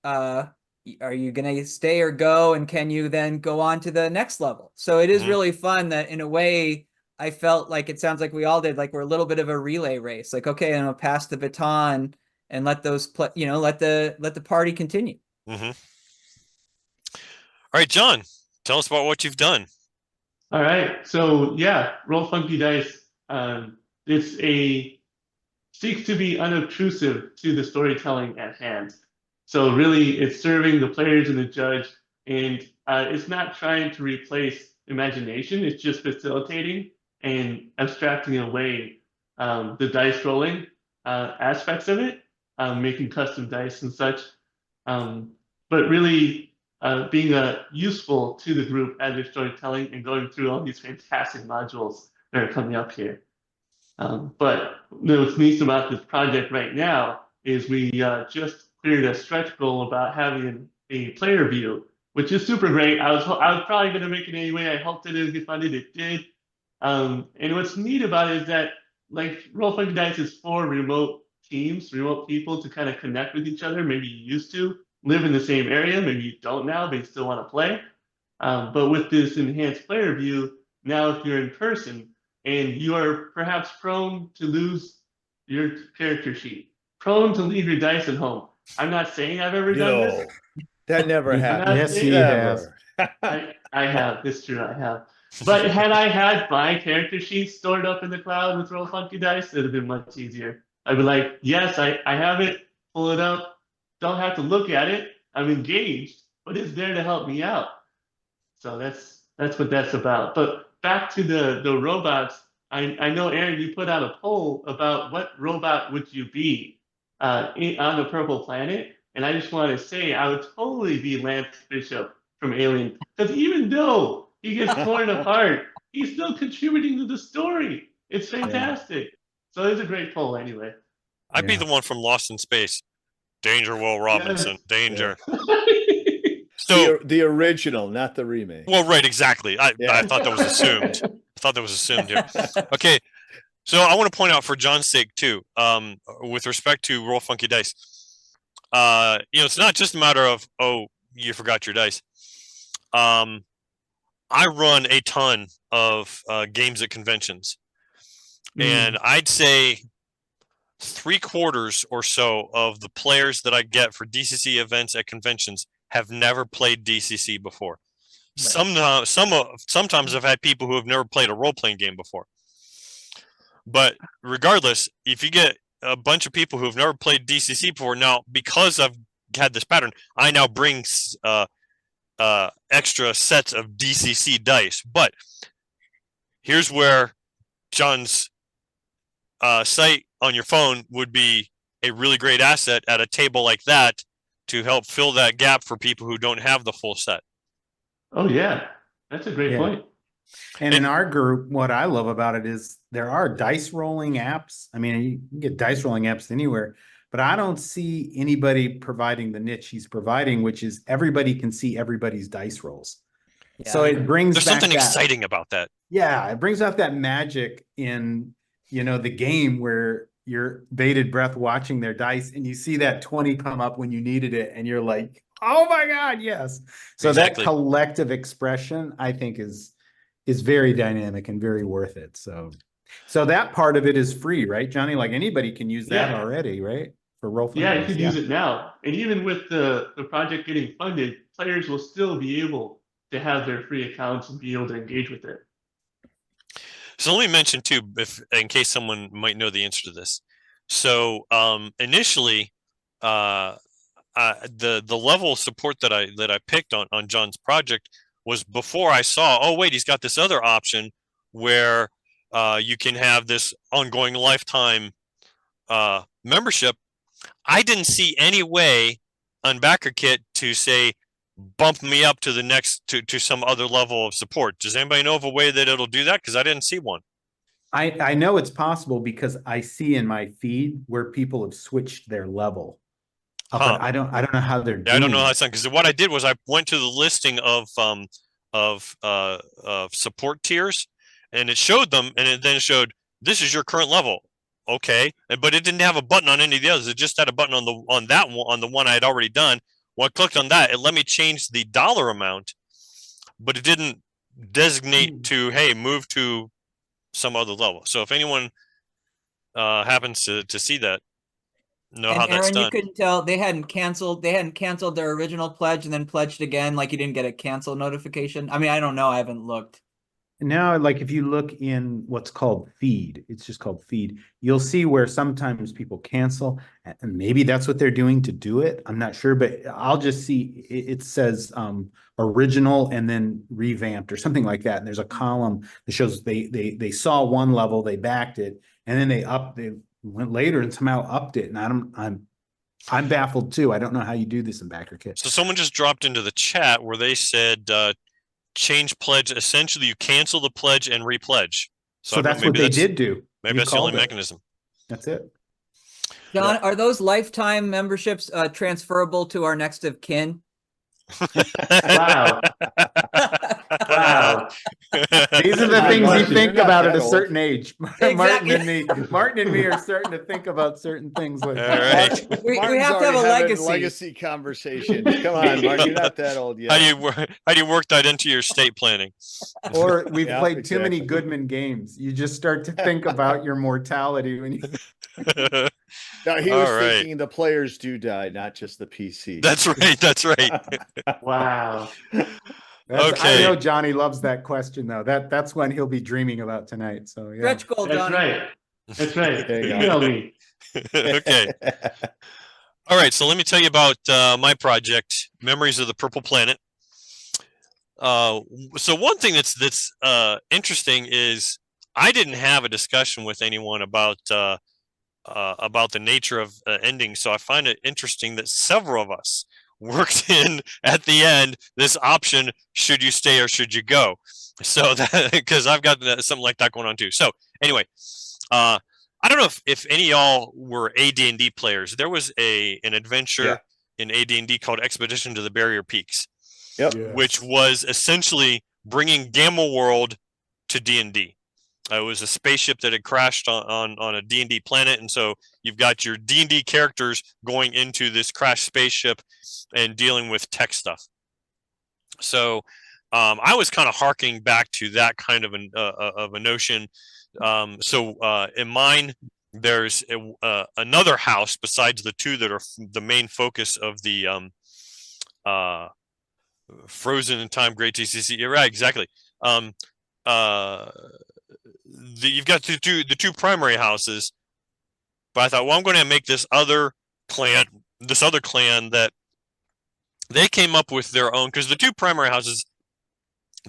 Are you going to stay or go? And can you then go on to the next level? So it is really fun that in a way, I felt like it sounds like we all did, like we're a little bit of a relay race. Like, okay, I'm gonna pass the baton and let those let the party continue. All right, John, tell us about what you've done. All right, so yeah, Roll Funky Dice. Seeks to be unobtrusive to the storytelling at hand. So really, it's serving the players and the judge, and it's not trying to replace imagination. It's just facilitating and abstracting away the dice rolling aspects of it, making custom dice and such, but really being useful to the group as they're storytelling and going through all these fantastic modules that are coming up here. But what's neat about this project right now is we just cleared a stretch goal about having a player view, which is super great. I was probably going to make it anyway. I hoped it would get funded. It did. And what's neat about it is that, like, Roll Funky Dice is for remote teams, remote people to kind of connect with each other. Maybe you used to live in the same area, maybe you don't now, but you still want to play. But with this enhanced player view, now if you're in person and you are perhaps prone to lose your character sheet, prone to leave your dice at home. I'm not saying I've ever done this. That never happened. Yes, he has. I have. It's true, I have. But had I had my character sheet stored up in the cloud with Roll Funky Dice, it would have been much easier. I'd be like, yes, I have it, pull it up, don't have to look at it, I'm engaged, but it's there to help me out. So that's what that's about. But back to the robots, I know, Aaron, you put out a poll about what robot would you be on the Purple Planet, and I just want to say I would totally be Lance Bishop from Alien, because even though he gets torn apart, he's still contributing to the story. It's fantastic. So it's a great poll anyway. I'd be the one from Lost in Space. Danger, Will Robinson. Yes. Danger. Yeah. So the original, not the remake. Well, right, exactly. I thought that was assumed. Here. Okay. So I want to point out for John's sake too, with respect to Roll Funky Dice. It's not just a matter of, oh, you forgot your dice. I run a ton of games at conventions, and I'd say 3/4 or so of the players that I get for DCC events at conventions have never played DCC before. Right. Sometimes I've had people who have never played a role-playing game before. But regardless, if you get a bunch of people who have never played DCC before, now because I've had this pattern, I now bring extra sets of DCC dice. But here's where John's site on your phone would be a really great asset at a table like that to help fill that gap for people who don't have the full set. Oh yeah, that's a great Yeah. point. And in our group, what I love about it is there are dice rolling apps. I mean, you can get dice rolling apps anywhere, but I don't see anybody providing the niche he's providing, which is everybody can see everybody's dice rolls. So Yeah. it brings There's back something that, exciting about that. yeah, it brings out that magic in, the game where you're bated breath watching their dice and you see that 20 come up when you needed it and you're like, oh my God, yes. So Exactly. that collective expression, I think is very dynamic and very worth it. So that part of it is free, right, Johnny? Like anybody can use that Yeah. already, right? For role Yeah, you playing. could use it now. And even with the project getting funded, players will still be able to have their free accounts and be able to engage with it. So let me mention too, if in case someone might know the answer to this. So initially, the level of support that I picked on John's project was before I saw, oh wait, he's got this other option where you can have this ongoing lifetime membership. I didn't see any way on BackerKit to say bump me up to the next to some other level of support. Does anybody know of a way that it'll do that? Because I didn't see one. I know it's possible because I see in my feed where people have switched their level. But I don't know how they're doing. I don't know how it. it's done, because what I did was I went to the listing of support tiers, and it showed them, and it then showed this is your current level. Okay, but it didn't have a button on any of the others. It just had a button on the one I had already done. When I clicked on that, it let me change the dollar amount, but it didn't designate to, hey, move to some other level. So if anyone happens to see that, know And how that's Aaron, you done. couldn't tell they hadn't canceled their original pledge and then pledged again, like you didn't get a cancel notification. I mean, I don't know, I haven't looked. Now, like if you look in what's called feed, it's just called feed, you'll see where sometimes people cancel, and maybe that's what they're doing to do it. I'm not sure, but I'll just see it says original and then revamped or something like that. And there's a column that shows they saw one level, they backed it, and then they went later and somehow upped it. And I'm baffled too. I don't know how you do this in BackerKit. So someone just dropped into the chat where they said change pledge. Essentially, you cancel the pledge and repledge. So that's what they did do. Maybe that's the only mechanism. That's it. John, Yeah. are those lifetime memberships transferable to our next of kin? Wow. Wow. These are the Good things you question. think You're not about at that a old. certain age. Martin and me are starting to think about certain things like All that. right. We Martin's have to have already a having legacy. conversations. Come on, Martin, you're not that old yet. How do you work that into your estate planning? Or we've Yeah, played too many exactly. Goodman games. You just start to think about your mortality when you. No, he All was right. thinking the players do die, not just the PC. That's right. That's right. Wow. I Okay. know Johnny loves that question though. That's when he'll be dreaming about tonight. So yeah. Stretch goal, That's Johnny. right. That's right. There you go. Email me. Okay. All right. So let me tell you about my project, Memories of the Purple Planet. So one thing that's interesting is I didn't have a discussion with anyone about the nature of ending. So I find it interesting that several of us worked in at the end this option: should you stay or should you go? So that because I've got something like that going on too. So anyway, I don't know if any of y'all were AD&D players. There was an adventure in AD&D called Expedition to the Barrier Peaks. Yep. Yes. Which was essentially bringing Gamma World to D&D. It was a spaceship that had crashed on a D&D planet, and so you've got your D&D characters going into this crashed spaceship and dealing with tech stuff. So I was kind of harkening back to that kind of a notion. In mine, there's another house besides the two that are the main focus of the Frozen in Time Great DCC. Yeah, right, exactly. You've got the two primary houses, but I thought, well, I'm going to make this other clan that they came up with their own, because the two primary houses,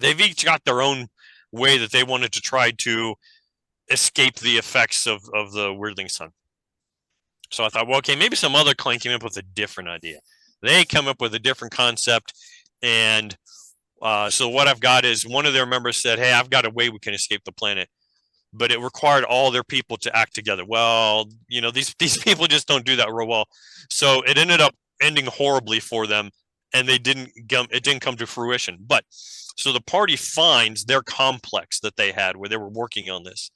they've each got their own way that they wanted to try to escape the effects of the Weirdling Sun. So I thought, well, okay, maybe some other clan came up with a different idea. They come up with a different concept, and so what I've got is one of their members said, hey, I've got a way we can escape the planet, but it required all their people to act together. Well, these people just don't do that real well. So it ended up ending horribly for them, and it didn't come to fruition. But so the party finds their complex that they had where they were working on this.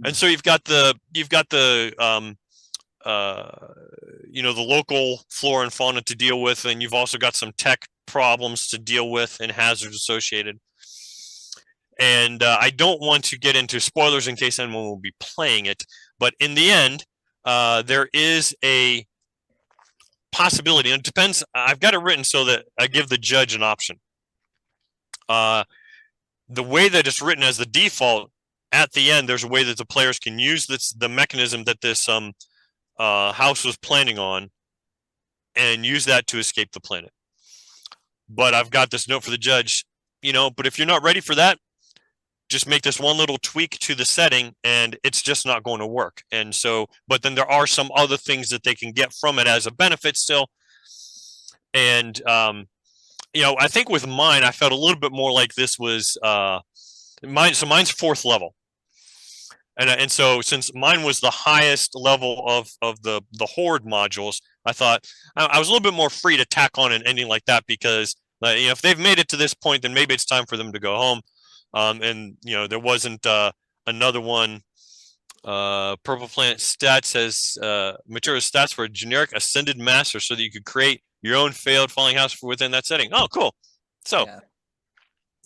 And so you've got the the local flora and fauna to deal with, and you've also got some tech problems to deal with and hazards associated. And I don't want to get into spoilers in case anyone will be playing it, but in the end, there is a possibility, and it depends. I've got it written so that I give the judge an option. The way that it's written as the default, at the end, there's a way that the players can use the mechanism that this house was planning on, and use that to escape the planet. But I've got this note for the judge, but if you're not ready for that, just make this one little tweak to the setting and it's just not going to work. And so, but then there are some other things that they can get from it as a benefit still. And, I think with mine, I felt a little bit more like this was mine. So mine's 4th level. And so since mine was the highest level of the Horde modules, I thought I was a little bit more free to tack on an ending like that, because if they've made it to this point, then maybe it's time for them to go home. And there wasn't another one. Purple Planet Stats has material stats for a generic ascended master, so that you could create your own failed falling house within that setting. Oh, cool. So. Yeah.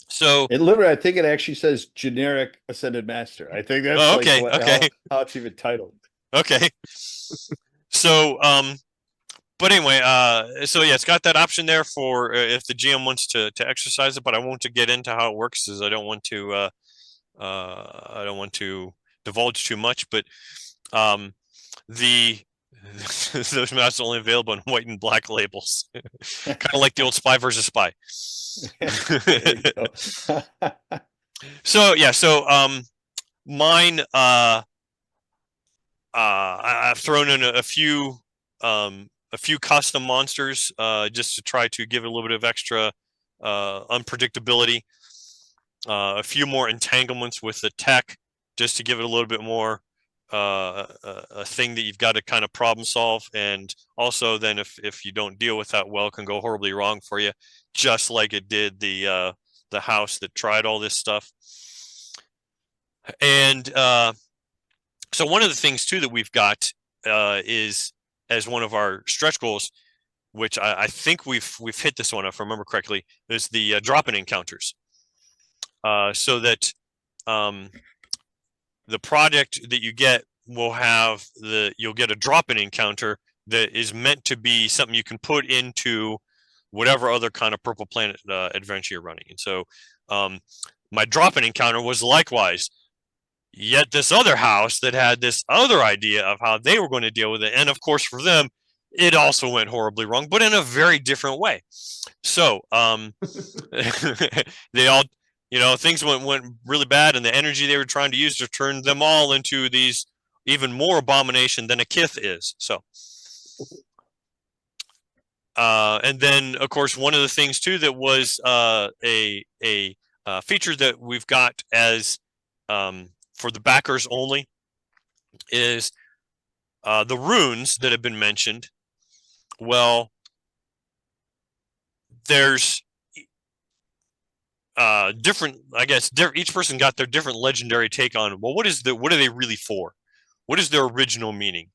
So it literally, I think it actually says generic ascended master. I think that's okay. How it's even titled. Okay. So, but anyway, so yeah, it's got that option there for if the GM wants to exercise it, but I won't get into how it works, because I don't want to divulge too much. But those maps are only available in white and black labels, kind of like the old Spy versus Spy. So yeah, mine. I've thrown in a few custom monsters just to try to give it a little bit of extra unpredictability. A few more entanglements with the tech, just to give it a little bit more a thing that you've got to kind of problem solve. And also then if you don't deal with that well, it can go horribly wrong for you, just like it did the house that tried all this stuff. And so one of the things too that we've got is, as one of our stretch goals, which I think we've hit this one, if I remember correctly, is the drop-in encounters. So that the project that you get you'll get a drop-in encounter that is meant to be something you can put into whatever other kind of Purple Planet adventure you're running. And so my drop-in encounter was likewise yet this other house that had this other idea of how they were going to deal with it. And of course, for them, it also went horribly wrong, but in a very different way. So they all, things went really bad, and the energy they were trying to use to turn them all into these even more abomination than a Kith is. So, and then of course, one of the things too that was a feature that we've got as for the backers only is the runes that have been mentioned. Well, there's different, I guess, each person got their different legendary take on, well, what are they really for? What is their original meaning?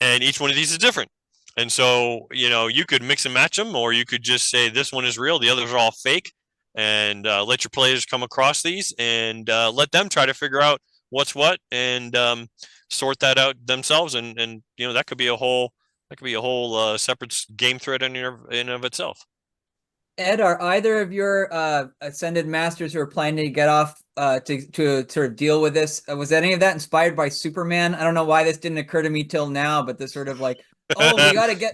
And each one of these is different. And so, you could mix and match them, or you could just say this one is real, the others are all fake, and let your players come across these and let them try to figure out what's what, and sort that out themselves. And that could be a whole separate game thread in and of itself. Ed, are either of your ascended masters who are planning to get off to sort of deal with this? Was any of that inspired by Superman? I don't know why this didn't occur to me till now, but the sort of like, oh,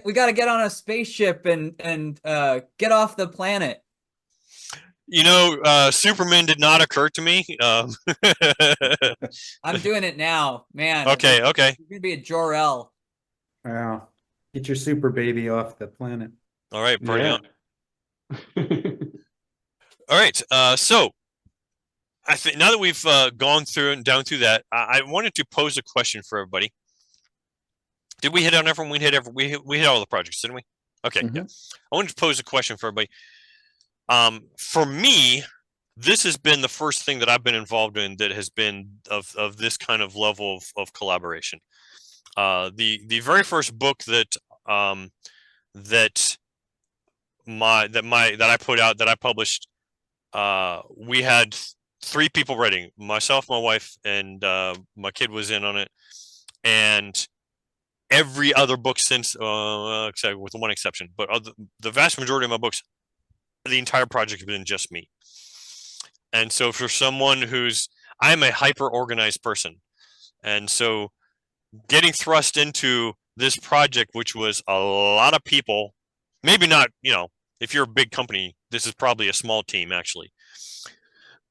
we gotta get on a spaceship and get off the planet. Superman did not occur to me. I'm doing it now, man. Okay. You're gonna be a Jor-El. Wow. Get your super baby off the planet. All right, party Yeah. on. All right. So I think now that we've gone through and down through that, I wanted to pose a question for everybody. Did we hit on everyone? We hit all the projects, didn't we? Okay. Yeah. I wanted to pose a question for everybody. For me, this has been the first thing that I've been involved in that has been of this kind of level of collaboration. The very first book that I put out, that I published, we had 3 people writing, myself, my wife, and my kid was in on it. And every other book since, except with one exception, but the vast majority of my books, the entire project has been just me. And so for someone I'm a hyper organized person. And so getting thrust into this project, which was a lot of people, maybe not, if you're a big company, this is probably a small team actually.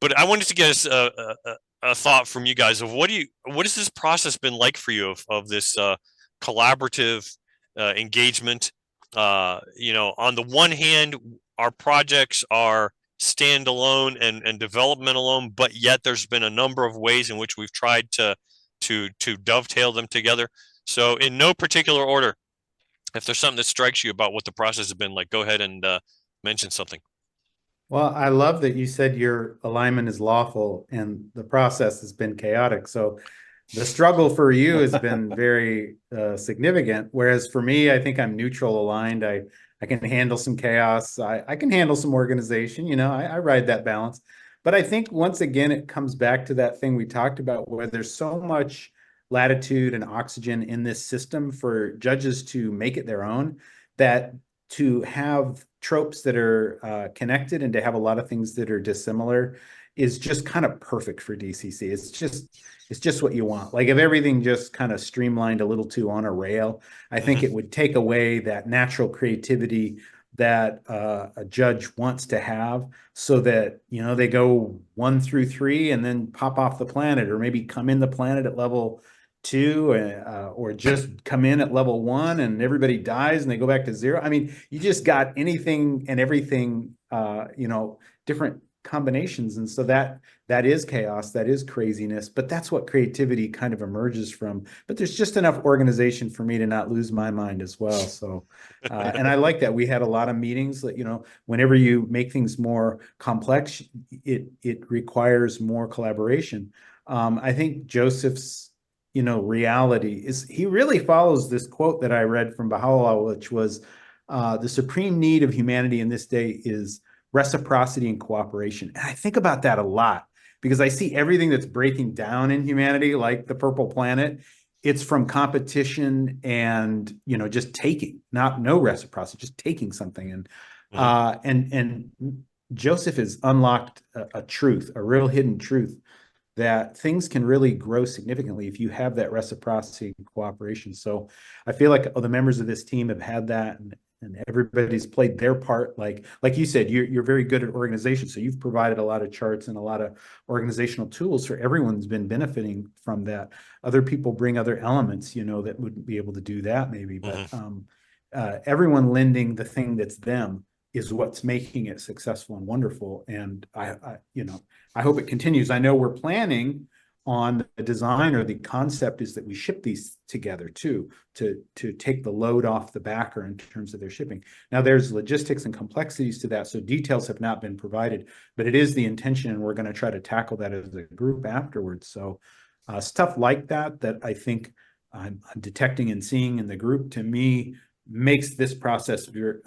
But I wanted to get us a thought from you guys of what has this process been like for you of this collaborative engagement? On the one hand, our projects are standalone and development alone, but yet there's been a number of ways in which we've tried to dovetail them together. So in no particular order, if there's something that strikes you about what the process has been like, go ahead and mention something. Well, I love that you said your alignment is lawful and the process has been chaotic. So the struggle for you has been very significant. Whereas for me, I think I'm neutral aligned. I can handle some chaos. I can handle some organization. I ride that balance. But I think once again, it comes back to that thing we talked about where there's so much latitude and oxygen in this system for judges to make it their own, that to have tropes that are connected and to have a lot of things that are dissimilar is just kind of perfect for DCC. It's just what you want. Like if everything just kind of streamlined a little too on a rail, I think it would take away that natural creativity that a judge wants to have, so that they go 1 through 3 and then pop off the planet, or maybe come in the planet at level 2, or just come in at level 1 and everybody dies and they go back to 0. I mean, you just got anything and everything, different combinations. And so that is chaos, that is craziness, but that's what creativity kind of emerges from. But there's just enough organization for me to not lose my mind as well. So, and I like that we had a lot of meetings that, whenever you make things more complex, it requires more collaboration. I think Joseph's reality is he really follows this quote that I read from Baha'u'llah, which was the supreme need of humanity in this day is reciprocity and cooperation. And I think about that a lot because I see everything that's breaking down in humanity, like the Purple Planet. It's from competition and just taking, no reciprocity, just taking something. And Joseph has unlocked a truth, a real hidden truth, that things can really grow significantly if you have that reciprocity and cooperation. So I feel like the members of this team have had that, and everybody's played their part. Like you said, you're very good at organization. So you've provided a lot of charts and a lot of organizational tools for everyone's been benefiting from that. Other people bring other elements, that wouldn't be able to do that maybe, but everyone lending the thing that's them is what's making it successful and wonderful. And I hope it continues. I know we're planning on the design, or the concept is that we ship these together too, to take the load off the backer in terms of their shipping. Now there's logistics and complexities to that, so details have not been provided, but it is the intention, and we're going to try to tackle that as a group afterwards. So stuff like that I think I'm detecting and seeing in the group, to me, makes this process very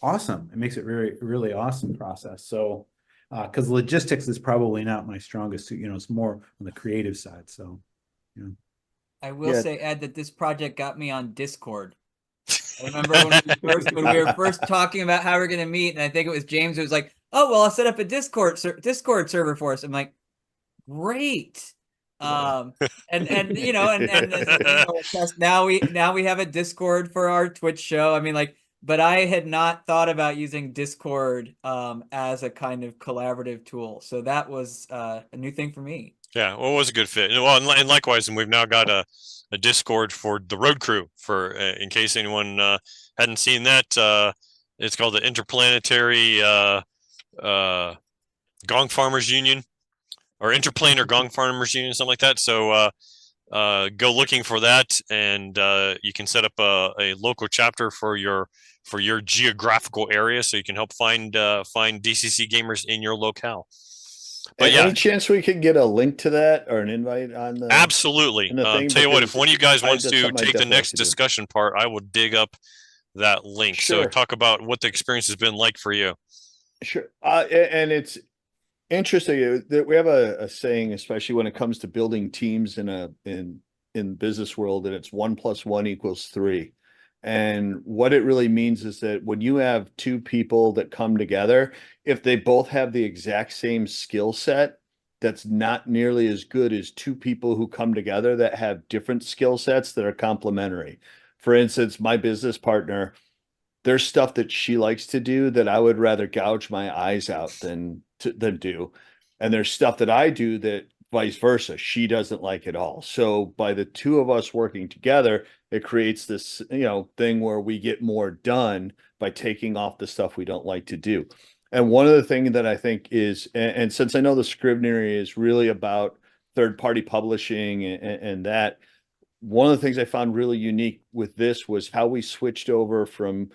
awesome. It makes it really awesome process. So, because logistics is probably not my strongest suit. It's more on the creative side. So, I will Yeah. say, Ed, that this project got me on Discord. I remember when we were first talking about how we're gonna meet, and I think it was James who was like, "Oh, well, I'll set up a Discord server for us." I'm like, "Great." And now we have a Discord for our Twitch show. I mean, like, but I had not thought about using Discord as a kind of collaborative tool, so that was a new thing for me. Yeah, well, it was a good fit. Well, and likewise, and we've now got a Discord for the road crew. For in case anyone hadn't seen that, it's called the Interplanetary Gong Farmers Union, or Interplanar Gong Farmers Union, something like that. So go looking for that, and you can set up a local chapter for your geographical area, so you can help find DCC gamers in your locale. But yeah, Any chance we could get a link to that or an invite on the absolutely. in the thing? Tell you what, if Because one of you guys wants that's to something I take the definitely like next to do. discussion part, I will dig up that link. So Sure. talk about what the experience has been like for you. Sure. And it's interesting that we have a saying, especially when it comes to building teams in business world, and it's 1 + 1 = 3. And what it really means is that when you have two people that come together, if they both have the exact same skill set, that's not nearly as good as two people who come together that have different skill sets that are complementary. For instance, my business partner, there's stuff that she likes to do that I would rather gouge my eyes out than do. And there's stuff that I do that vice versa. She doesn't like at all. So by the two of us working together, it creates this, thing where we get more done by taking off the stuff we don't like to do. And one of the things that I think is, and since I know the Scrivenery is really about third-party publishing and that, one of the things I found really unique with this was how we switched over from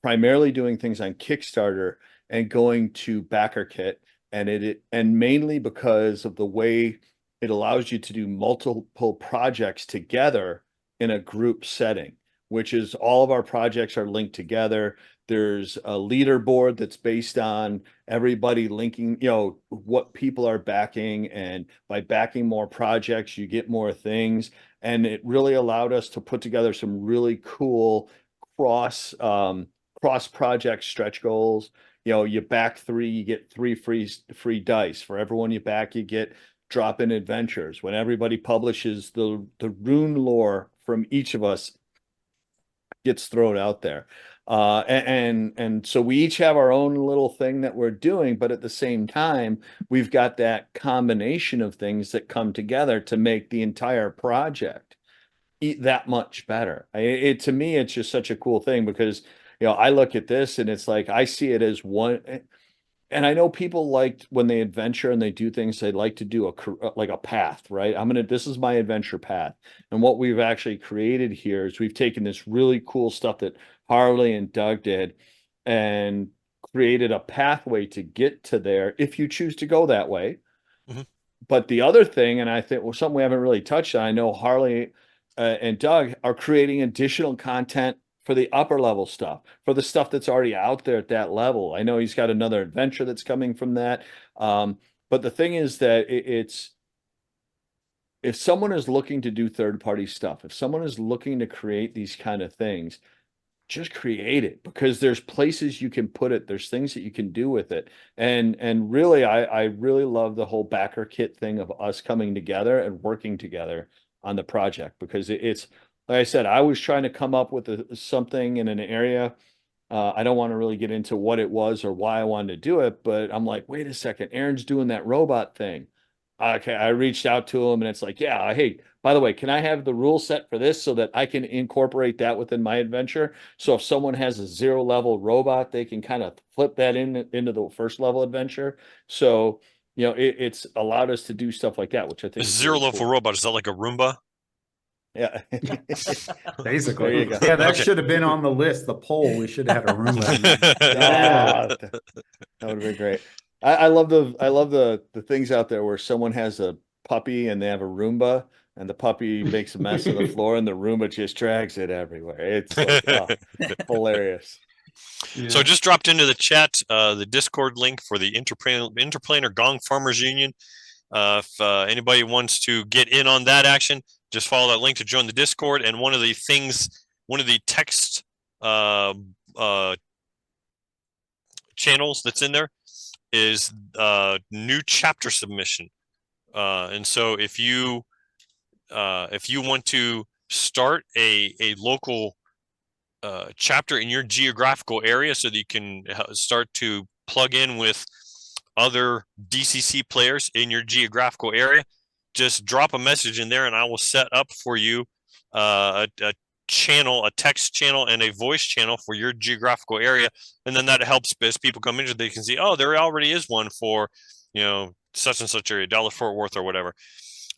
primarily doing things on Kickstarter and going to BackerKit, and mainly because of the way it allows you to do multiple projects together in a group setting, which is all of our projects are linked together. There's a leaderboard that's based on everybody linking, what people are backing, and by backing more projects, you get more things. And it really allowed us to put together some really cool cross project stretch goals. You back 3, you get 3 free dice. For everyone you back, you get drop-in adventures. When everybody publishes the rune lore from each of us gets thrown out there. And so we each have our own little thing that we're doing, but at the same time, we've got that combination of things that come together to make the entire project that much better. To me, it's just such a cool thing because, I look at this and it's like, I see it as one, and I know people like when they adventure and they do things, they like to do a path, right? This is my adventure path. And what we've actually created here is we've taken this really cool stuff that Harley and Doug did and created a pathway to get to there if you choose to go that way. Mm-hmm. But the other thing, and I think something we haven't really touched on, I know Harley and Doug are creating additional content for the upper level stuff, for the stuff that's already out there at that level. I know he's got another adventure that's coming from that. But the thing is that if someone is looking to do third-party stuff, if someone is looking to create these kind of things, just create it, because there's places you can put it. There's things that you can do with it. And really, I really love the whole BackerKit thing of us coming together and working together on the project, because it's, like I said, I was trying to come up with something in an area. I don't want to really get into what it was or why I wanted to do it, but I'm like, wait a second, Aaron's doing that robot thing. Okay, I reached out to him and it's like, yeah, hey, by the way, can I have the rule set for this so that I can incorporate that within my adventure? So if someone has a 0-level robot, they can kind of flip that into the first level adventure. So, it's allowed us to do stuff like that, which I think A is 0-level cool. robot, is that like a Roomba? Yeah. Basically. There you go. Yeah, that Okay. should have been on the list, the poll. We should have had a Roomba. Yeah. That would have been great. I love the things out there where someone has a puppy and they have a Roomba. and the puppy makes a mess of the floor, and the Roomba just drags it everywhere. It's like, hilarious. So Yeah. just dropped into the chat the Discord link for the Interplanar Gong Farmers Union. If anybody wants to get in on that action, just follow that link to join the Discord. And one of the text channels that's in there is new chapter submission. And so if you want to start a local chapter in your geographical area so that you can start to plug in with other DCC players in your geographical area, just drop a message in there and I will set up for you a channel, a text channel and a voice channel for your geographical area. And then that helps as people come in, they can see, oh, there already is one for, such and such area, Dallas Fort Worth or whatever.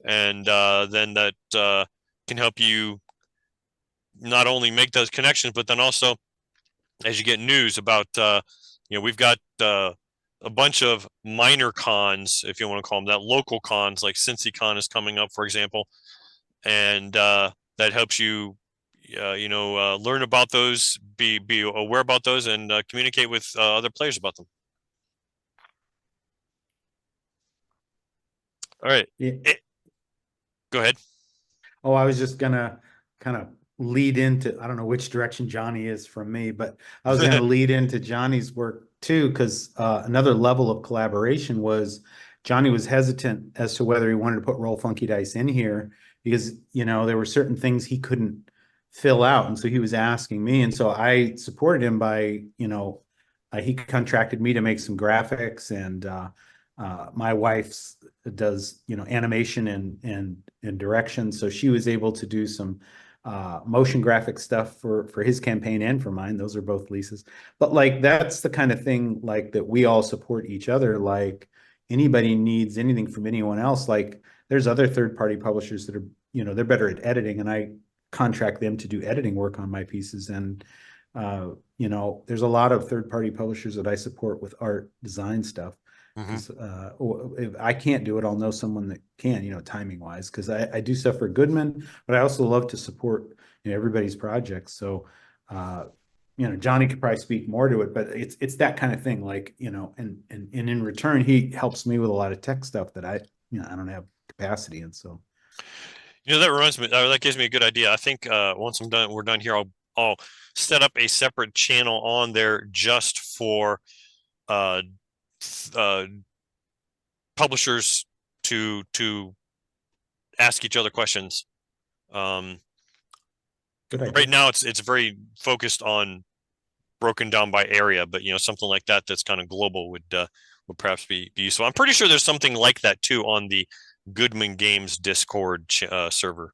And then that can help you not only make those connections, but then also as you get news about, we've got a bunch of minor cons, if you want to call them that, local cons, like CincyCon is coming up, for example. And that helps you, learn about those, be aware about those, and communicate with other players about them. All right. Go ahead. Oh, I was just gonna kind of lead into, I don't know which direction Johnny is from me, but I was gonna lead into Johnny's work too, because another level of collaboration was Johnny was hesitant as to whether he wanted to put Roll Funky Dice in here because, there were certain things he couldn't fill out. And so he was asking me. And so I supported him by, he contracted me to make some graphics, and my wife's does, animation and direction. So she was able to do some motion graphic stuff for his campaign and for mine. Those are both Lisa's. But like, that's the kind of thing like that we all support each other. Like anybody needs anything from anyone else. Like there's other third-party publishers that are, they're better at editing, and I contract them to do editing work on my pieces. And there's a lot of third-party publishers that I support with art design stuff. If I can't do it, I'll know someone that can, timing wise, because I do stuff for Goodman, but I also love to support everybody's projects. So Johnny could probably speak more to it, but it's that kind of thing, like, and in return he helps me with a lot of tech stuff that I don't have capacity. And so that reminds me, that gives me a good idea. I think once we're done here, I'll set up a separate channel on there just for publishers to ask each other questions. Right now it's very focused on broken down by area, but something like that's kind of global would perhaps be useful. I'm pretty sure there's something like that too on the Goodman Games Discord server.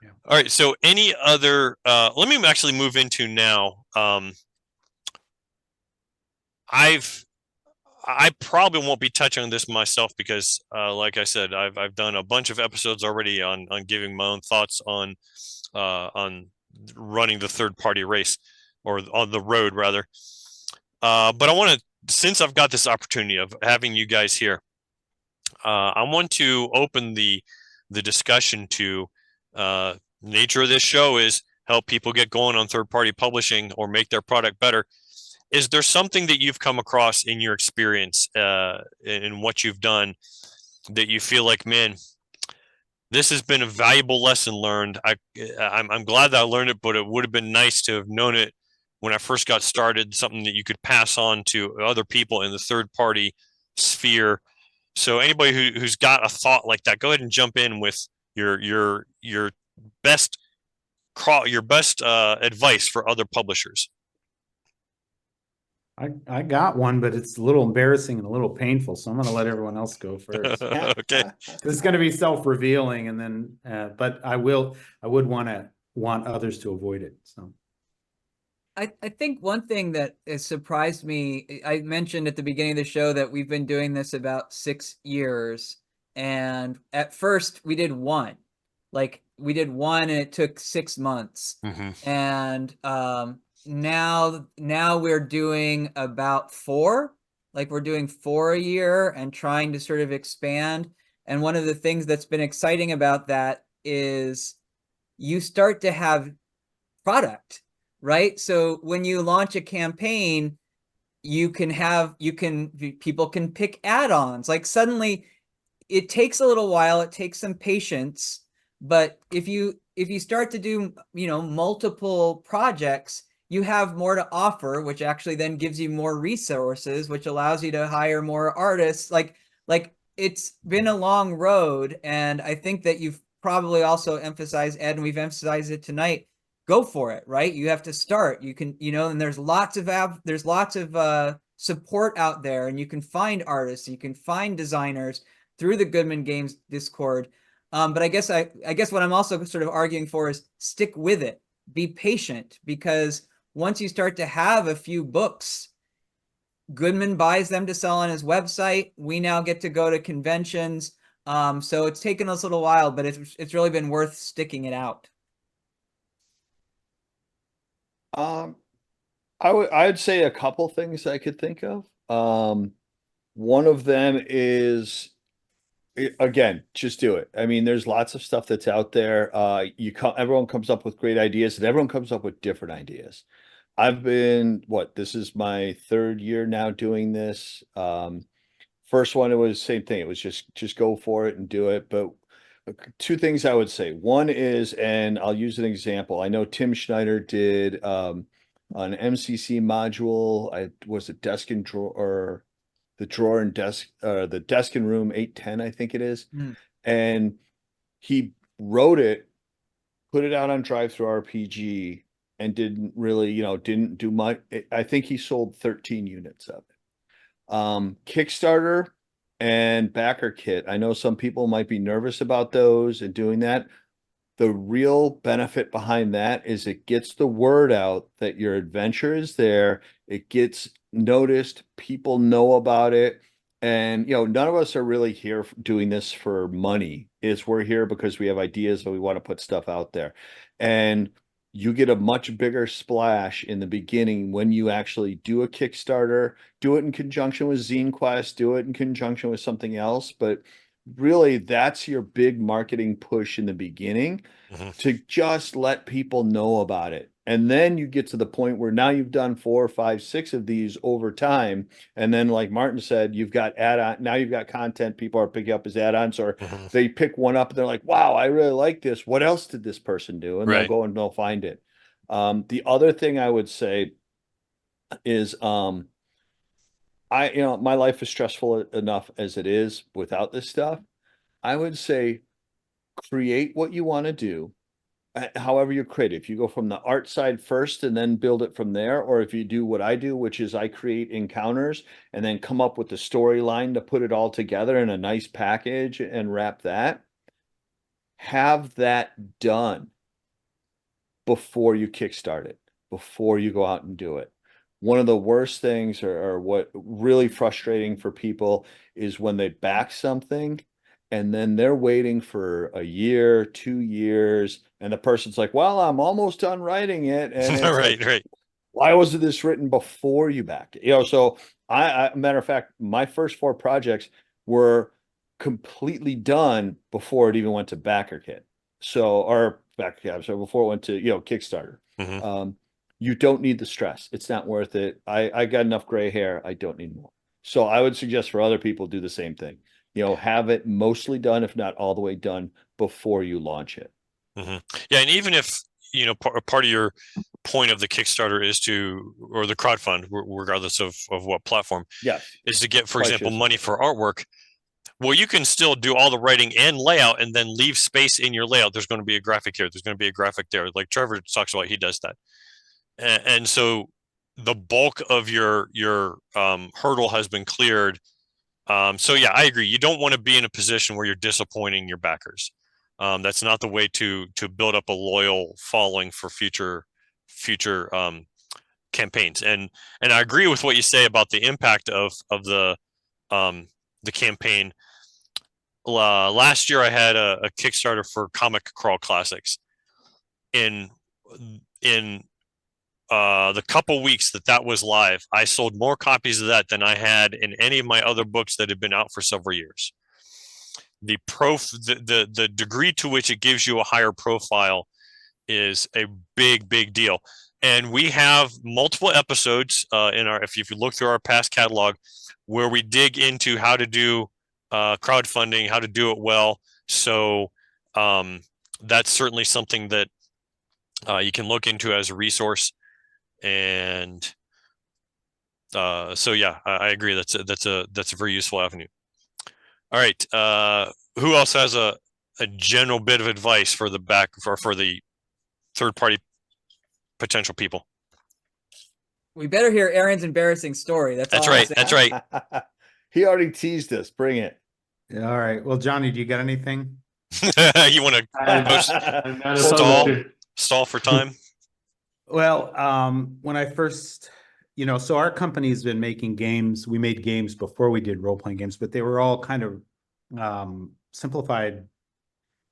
Yeah. All right, so any other let me actually move into now. I probably won't be touching on this myself because, like I said, I've done a bunch of episodes already on giving my own thoughts on running the third-party race, or on the road rather. But I want to, since I've got this opportunity of having you guys here, I want to open the discussion to nature of this show is help people get going on third-party publishing or make their product better. Is there something that you've come across in your experience in what you've done that you feel like, man, this has been a valuable lesson learned? I'm glad that I learned it, but it would have been nice to have known it when I first got started, something that you could pass on to other people in the third party sphere. So anybody who's got a thought like that, go ahead and jump in with your best advice for other publishers. I got one, but it's a little embarrassing and a little painful, so I'm going to let everyone else go first. Okay. It's going to be self-revealing, and then, but I would want others to avoid it. So, I think one thing that has surprised me, I mentioned at the beginning of the show that we've been doing this about 6 years, and at first we did one, and it took 6 months, and now we're doing about 4, like we're doing 4 a year and trying to sort of expand. And one of the things that's been exciting about that is you start to have product, right? So when you launch a campaign, people can pick add-ons. Like suddenly it takes a little while, it takes some patience, but if you start to do, multiple projects, you have more to offer, which actually then gives you more resources, which allows you to hire more artists. Like it's been a long road, and I think that you've probably also emphasized, Ed, and we've emphasized it tonight. Go for it, right? You have to start. You can, and there's lots of support out there, and you can find artists, you can find designers through the Goodman Games Discord. But I guess what I'm also sort of arguing for is stick with it, be patient, because once you start to have a few books, Goodman buys them to sell on his website. We now get to go to conventions. So it's taken us a little while, but it's really been worth sticking it out. I'd say a couple things I could think of. One of them is, again, just do it. I mean, there's lots of stuff that's out there. Everyone comes up with great ideas, and everyone comes up with different ideas. This is my third year now doing this. First one, it was the same thing. It was just go for it and do it. But two things I would say. One is, and I'll use an example. I know Tim Schneider did an MCC module. Was it desk and drawer, or the drawer and desk, the desk and room 810, I think it is. And he wrote it, put it out on DriveThruRPG, and didn't do much. I think he sold 13 units of it. Kickstarter and BackerKit, I know some people might be nervous about those and doing that. The real benefit behind that is it gets the word out that your adventure is there. It gets noticed. People know about it. And, none of us are really here doing this for money. We're here because we have ideas and we want to put stuff out there. And you get a much bigger splash in the beginning when you actually do a Kickstarter, do it in conjunction with Zine Quest, do it in conjunction with something else. But really, that's your big marketing push in the beginning, to just let people know about it. And then you get to the point where now you've done 4, 5, 6 of these over time. And then, like Martin said, you've got now you've got content people are picking up as add-ons, or they pick one up and they're like, wow, I really like this. What else did this person do? And they'll go and they'll find it. The other thing I would say is, my life is stressful enough as it is without this stuff. I would say create what you want to do, however you're creative. If you go from the art side first and then build it from there, or if you do what I do, which is I create encounters and then come up with the storyline to put it all together in a nice package and wrap that, have that done before you kickstart it, before you go out and do it. One of the worst things, or what really frustrating for people, is when they back something and then they're waiting for a year, 2 years, and the person's like, well, I'm almost done writing it. And it's right. Why wasn't this written before you backed it? So matter of fact, my first 4 projects were completely done before it even went to BackerKit. So before it went to, Kickstarter. You don't need the stress. It's not worth it. I got enough gray hair. I don't need more. So I would suggest for other people, do the same thing. Have it mostly done, if not all the way done, before you launch it. Yeah. And even if, part of your point of the Kickstarter is or the crowdfund, regardless of what platform, is to get, for example, money for artwork. Well, you can still do all the writing and layout and then leave space in your layout. There's going to be a graphic here. There's going to be a graphic there. Like Trevor talks about, he does that. And so the bulk of your hurdle has been cleared. So yeah, I agree. You don't want to be in a position where you're disappointing your backers. That's not the way to build up a loyal following for future campaigns. And I agree with what you say about the impact of the campaign. Last year I had a Kickstarter for Comic Crawl Classics. In the couple weeks that was live, I sold more copies of that than I had in any of my other books that had been out for several years. the degree to which it gives you a higher profile is a big deal. And we have multiple episodes in our, if you look through our past catalog, where we dig into how to do crowdfunding, how to do it well. So that's certainly something that you can look into as a resource. And so yeah, I agree. That's a very useful avenue. All right. Who else has a general bit of advice for the for the third party potential people? We better hear Aaron's embarrassing story. That's all I'm That's saying. right. He already teased us. Bring it. All right. Well, Johnny, do you got anything? You want to I'm not a publisher. stall for time? Well, when I first, so our company's been making games. We made games before we did role-playing games, but they were all kind of simplified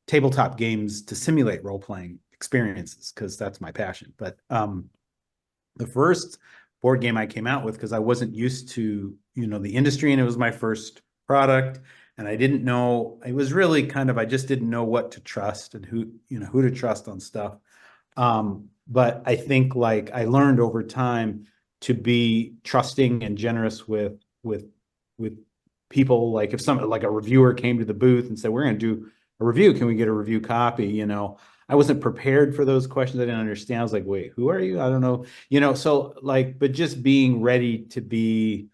tabletop games to simulate role-playing experiences, because that's my passion. But the first board game I came out with, because I wasn't used to, the industry, and it was my first product, and I didn't know, it was really kind of, I just didn't know what to trust and who to trust on stuff. But I think, like, I learned over time to be trusting and generous with people. Like, if somebody, like a reviewer, came to the booth and said, we're going to do a review, can we get a review copy? I wasn't prepared for those questions. I didn't understand. I was like, wait, who are you? I don't know. So, like, but just being ready to be,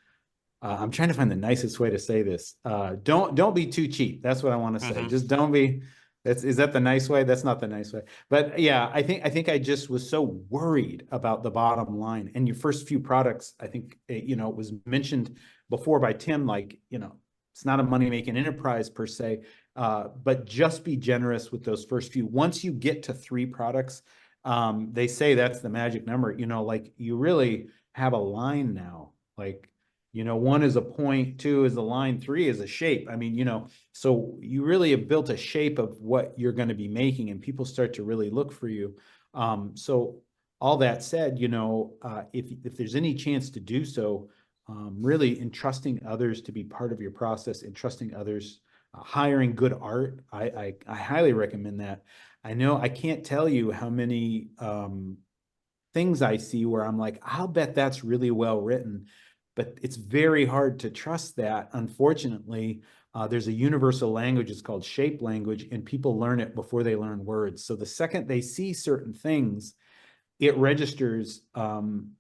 I'm trying to find the nicest way to say this. Don't be too cheap. That's what I want to say. Mhm. Just don't be. Is that the nice way? That's not the nice way. But yeah, I think I just was so worried about the bottom line. And your first few products, I think, it was mentioned before by Tim, like, it's not a money-making enterprise per se, but just be generous with those first few. Once you get to 3 products, they say that's the magic number. Like, you really have a line now. Like, 1 is a point, 2 is a line, 3 is a shape. I mean, so you really have built a shape of what you're going to be making, and people start to really look for you. So all that said, if there's any chance to do so, really entrusting others to be part of your process, entrusting others, hiring good art. I highly recommend that. I know I can't tell you how many things I see where I'm like, I'll bet that's really well written, but it's very hard to trust that. Unfortunately, there's a universal language. It's called shape language, and people learn it before they learn words. So the second they see certain things, it registers in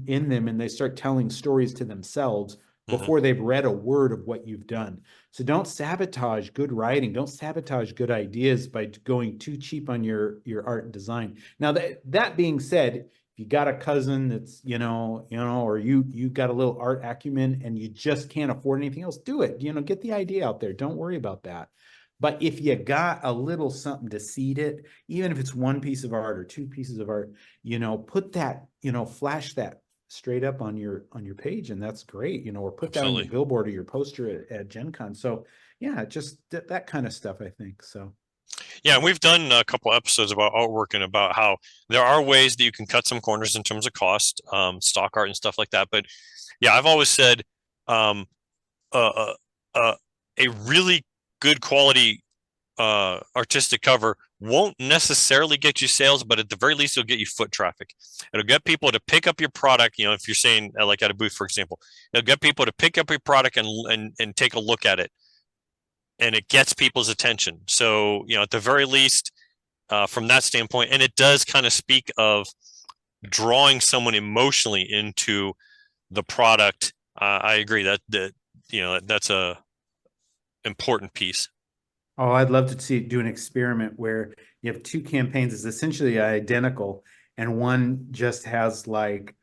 them, and they start telling stories to themselves before they've read a word of what you've done. So don't sabotage good writing. Don't sabotage good ideas by going too cheap on your art and design. Now, that being said, if you got a cousin that's, or you got a little art acumen and you just can't afford anything else, do it. Get the idea out there. Don't worry about that. But if you got a little something to seed it, even if it's 1 piece of art or 2 pieces of art, put that, flash that straight up on your page, and that's great. Or put that on your billboard or your poster at Gen Con. So yeah, just that kind of stuff, I think. So yeah, and we've done a couple episodes about artwork and about how there are ways that you can cut some corners in terms of cost, stock art and stuff like that. But yeah, I've always said a really good quality artistic cover won't necessarily get you sales, but at the very least, it'll get you foot traffic. It'll get people to pick up your product. If you're saying, like, at a booth, for example, it'll get people to pick up your product and take a look at it, and it gets people's attention. So, at the very least, from that standpoint, and it does kind of speak of drawing someone emotionally into the product. I agree that that's a important piece. Oh, I'd love to do an experiment where you have 2 campaigns that's essentially identical, and one just has, like,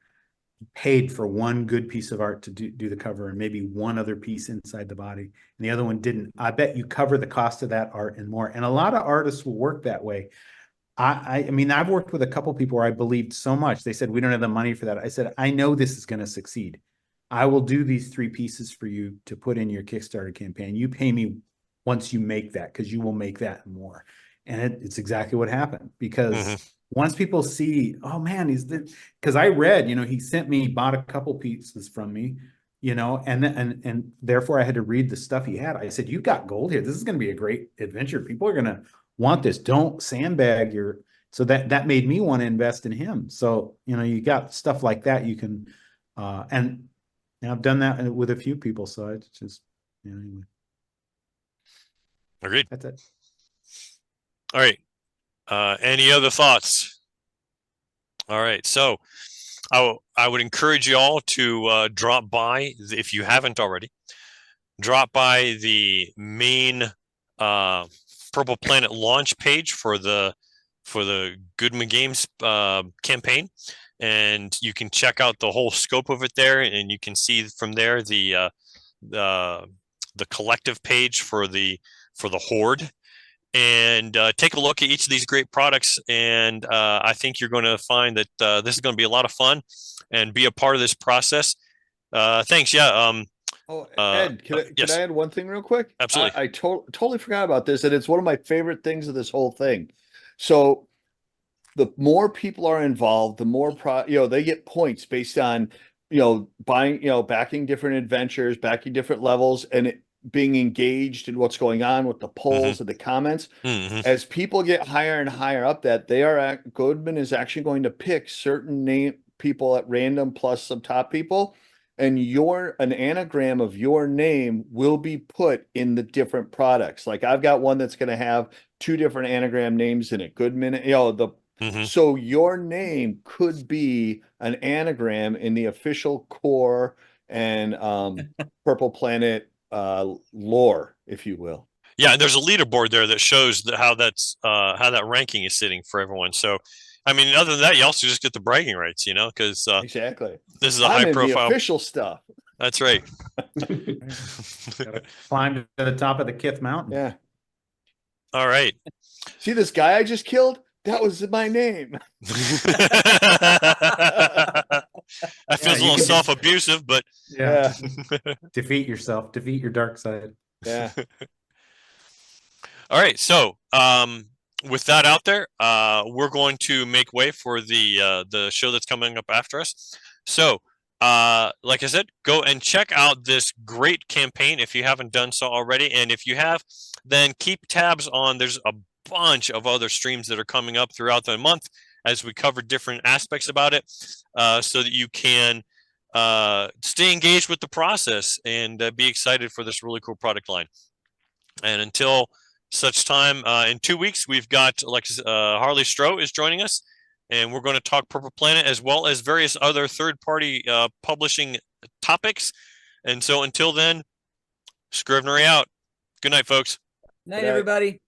paid for 1 good piece of art to do the cover, and maybe 1 other piece inside the body, and the other one didn't. I bet you cover the cost of that art and more. And a lot of artists will work that way. I mean, I've worked with a couple people where I believed so much. They said, we don't have the money for that. I said, I know this is going to succeed. I will do these 3 pieces for you to put in your Kickstarter campaign. You pay me once you make that, because you will make that and more. And it's exactly what happened, because once people see, oh man, because I read, he bought a couple pieces from me, and therefore I had to read the stuff he had. I said, you got gold here. This is going to be a great adventure. People are going to want this. Don't sandbag your, so that made me want to invest in him. So, you got stuff like that you can, and I've done that with a few people. So it's just, anyway. Agreed. That's it. All right. Any other thoughts? All right. So I would encourage you all to drop by, if you haven't already, drop by the main Purple Planet launch page for the Goodman Games campaign, and you can check out the whole scope of it there, and you can see from there the collective page for the Horde, and take a look at each of these great products. And I think you're going to find that this is going to be a lot of fun and be a part of this process. Thanks. Yeah. Ed, can yes. I add one thing real quick? Absolutely. I totally forgot about this, and it's one of my favorite things of this whole thing. So the more people are involved, the more they get points based on, buying, backing different adventures, backing different levels, and being engaged in what's going on with the polls and the comments. As people get higher and higher up, Goodman is actually going to pick certain people at random plus some top people, and an anagram of your name will be put in the different products. Like I've got one that's going to have 2 different anagram names in it. Goodman, so your name could be an anagram in the official core and Purple Planet lore, if you will. Yeah, and there's a leaderboard there that shows how that ranking is sitting for everyone. So, I mean, other than that, you also just get the bragging rights, because exactly. This is a I'm high profile. The official stuff. That's right. Gotta climb to the top of the Kith Mountain. Yeah. All right. See this guy I just killed? That was my name. That feels a little self-abusive, but yeah. Defeat yourself. Defeat your dark side. Yeah. All right. So, with that out there, we're going to make way for the show that's coming up after us. So, like I said, go and check out this great campaign if you haven't done so already, and if you have, then keep tabs on. There's a bunch of other streams that are coming up throughout the month as we cover different aspects about it, so that you can stay engaged with the process and be excited for this really cool product line. And until such time, in 2 weeks, we've got Harley Stroh is joining us, and we're going to talk Purple Planet as well as various other third-party publishing topics. And so until then, Scrivenery out. Good night, folks. Night, everybody.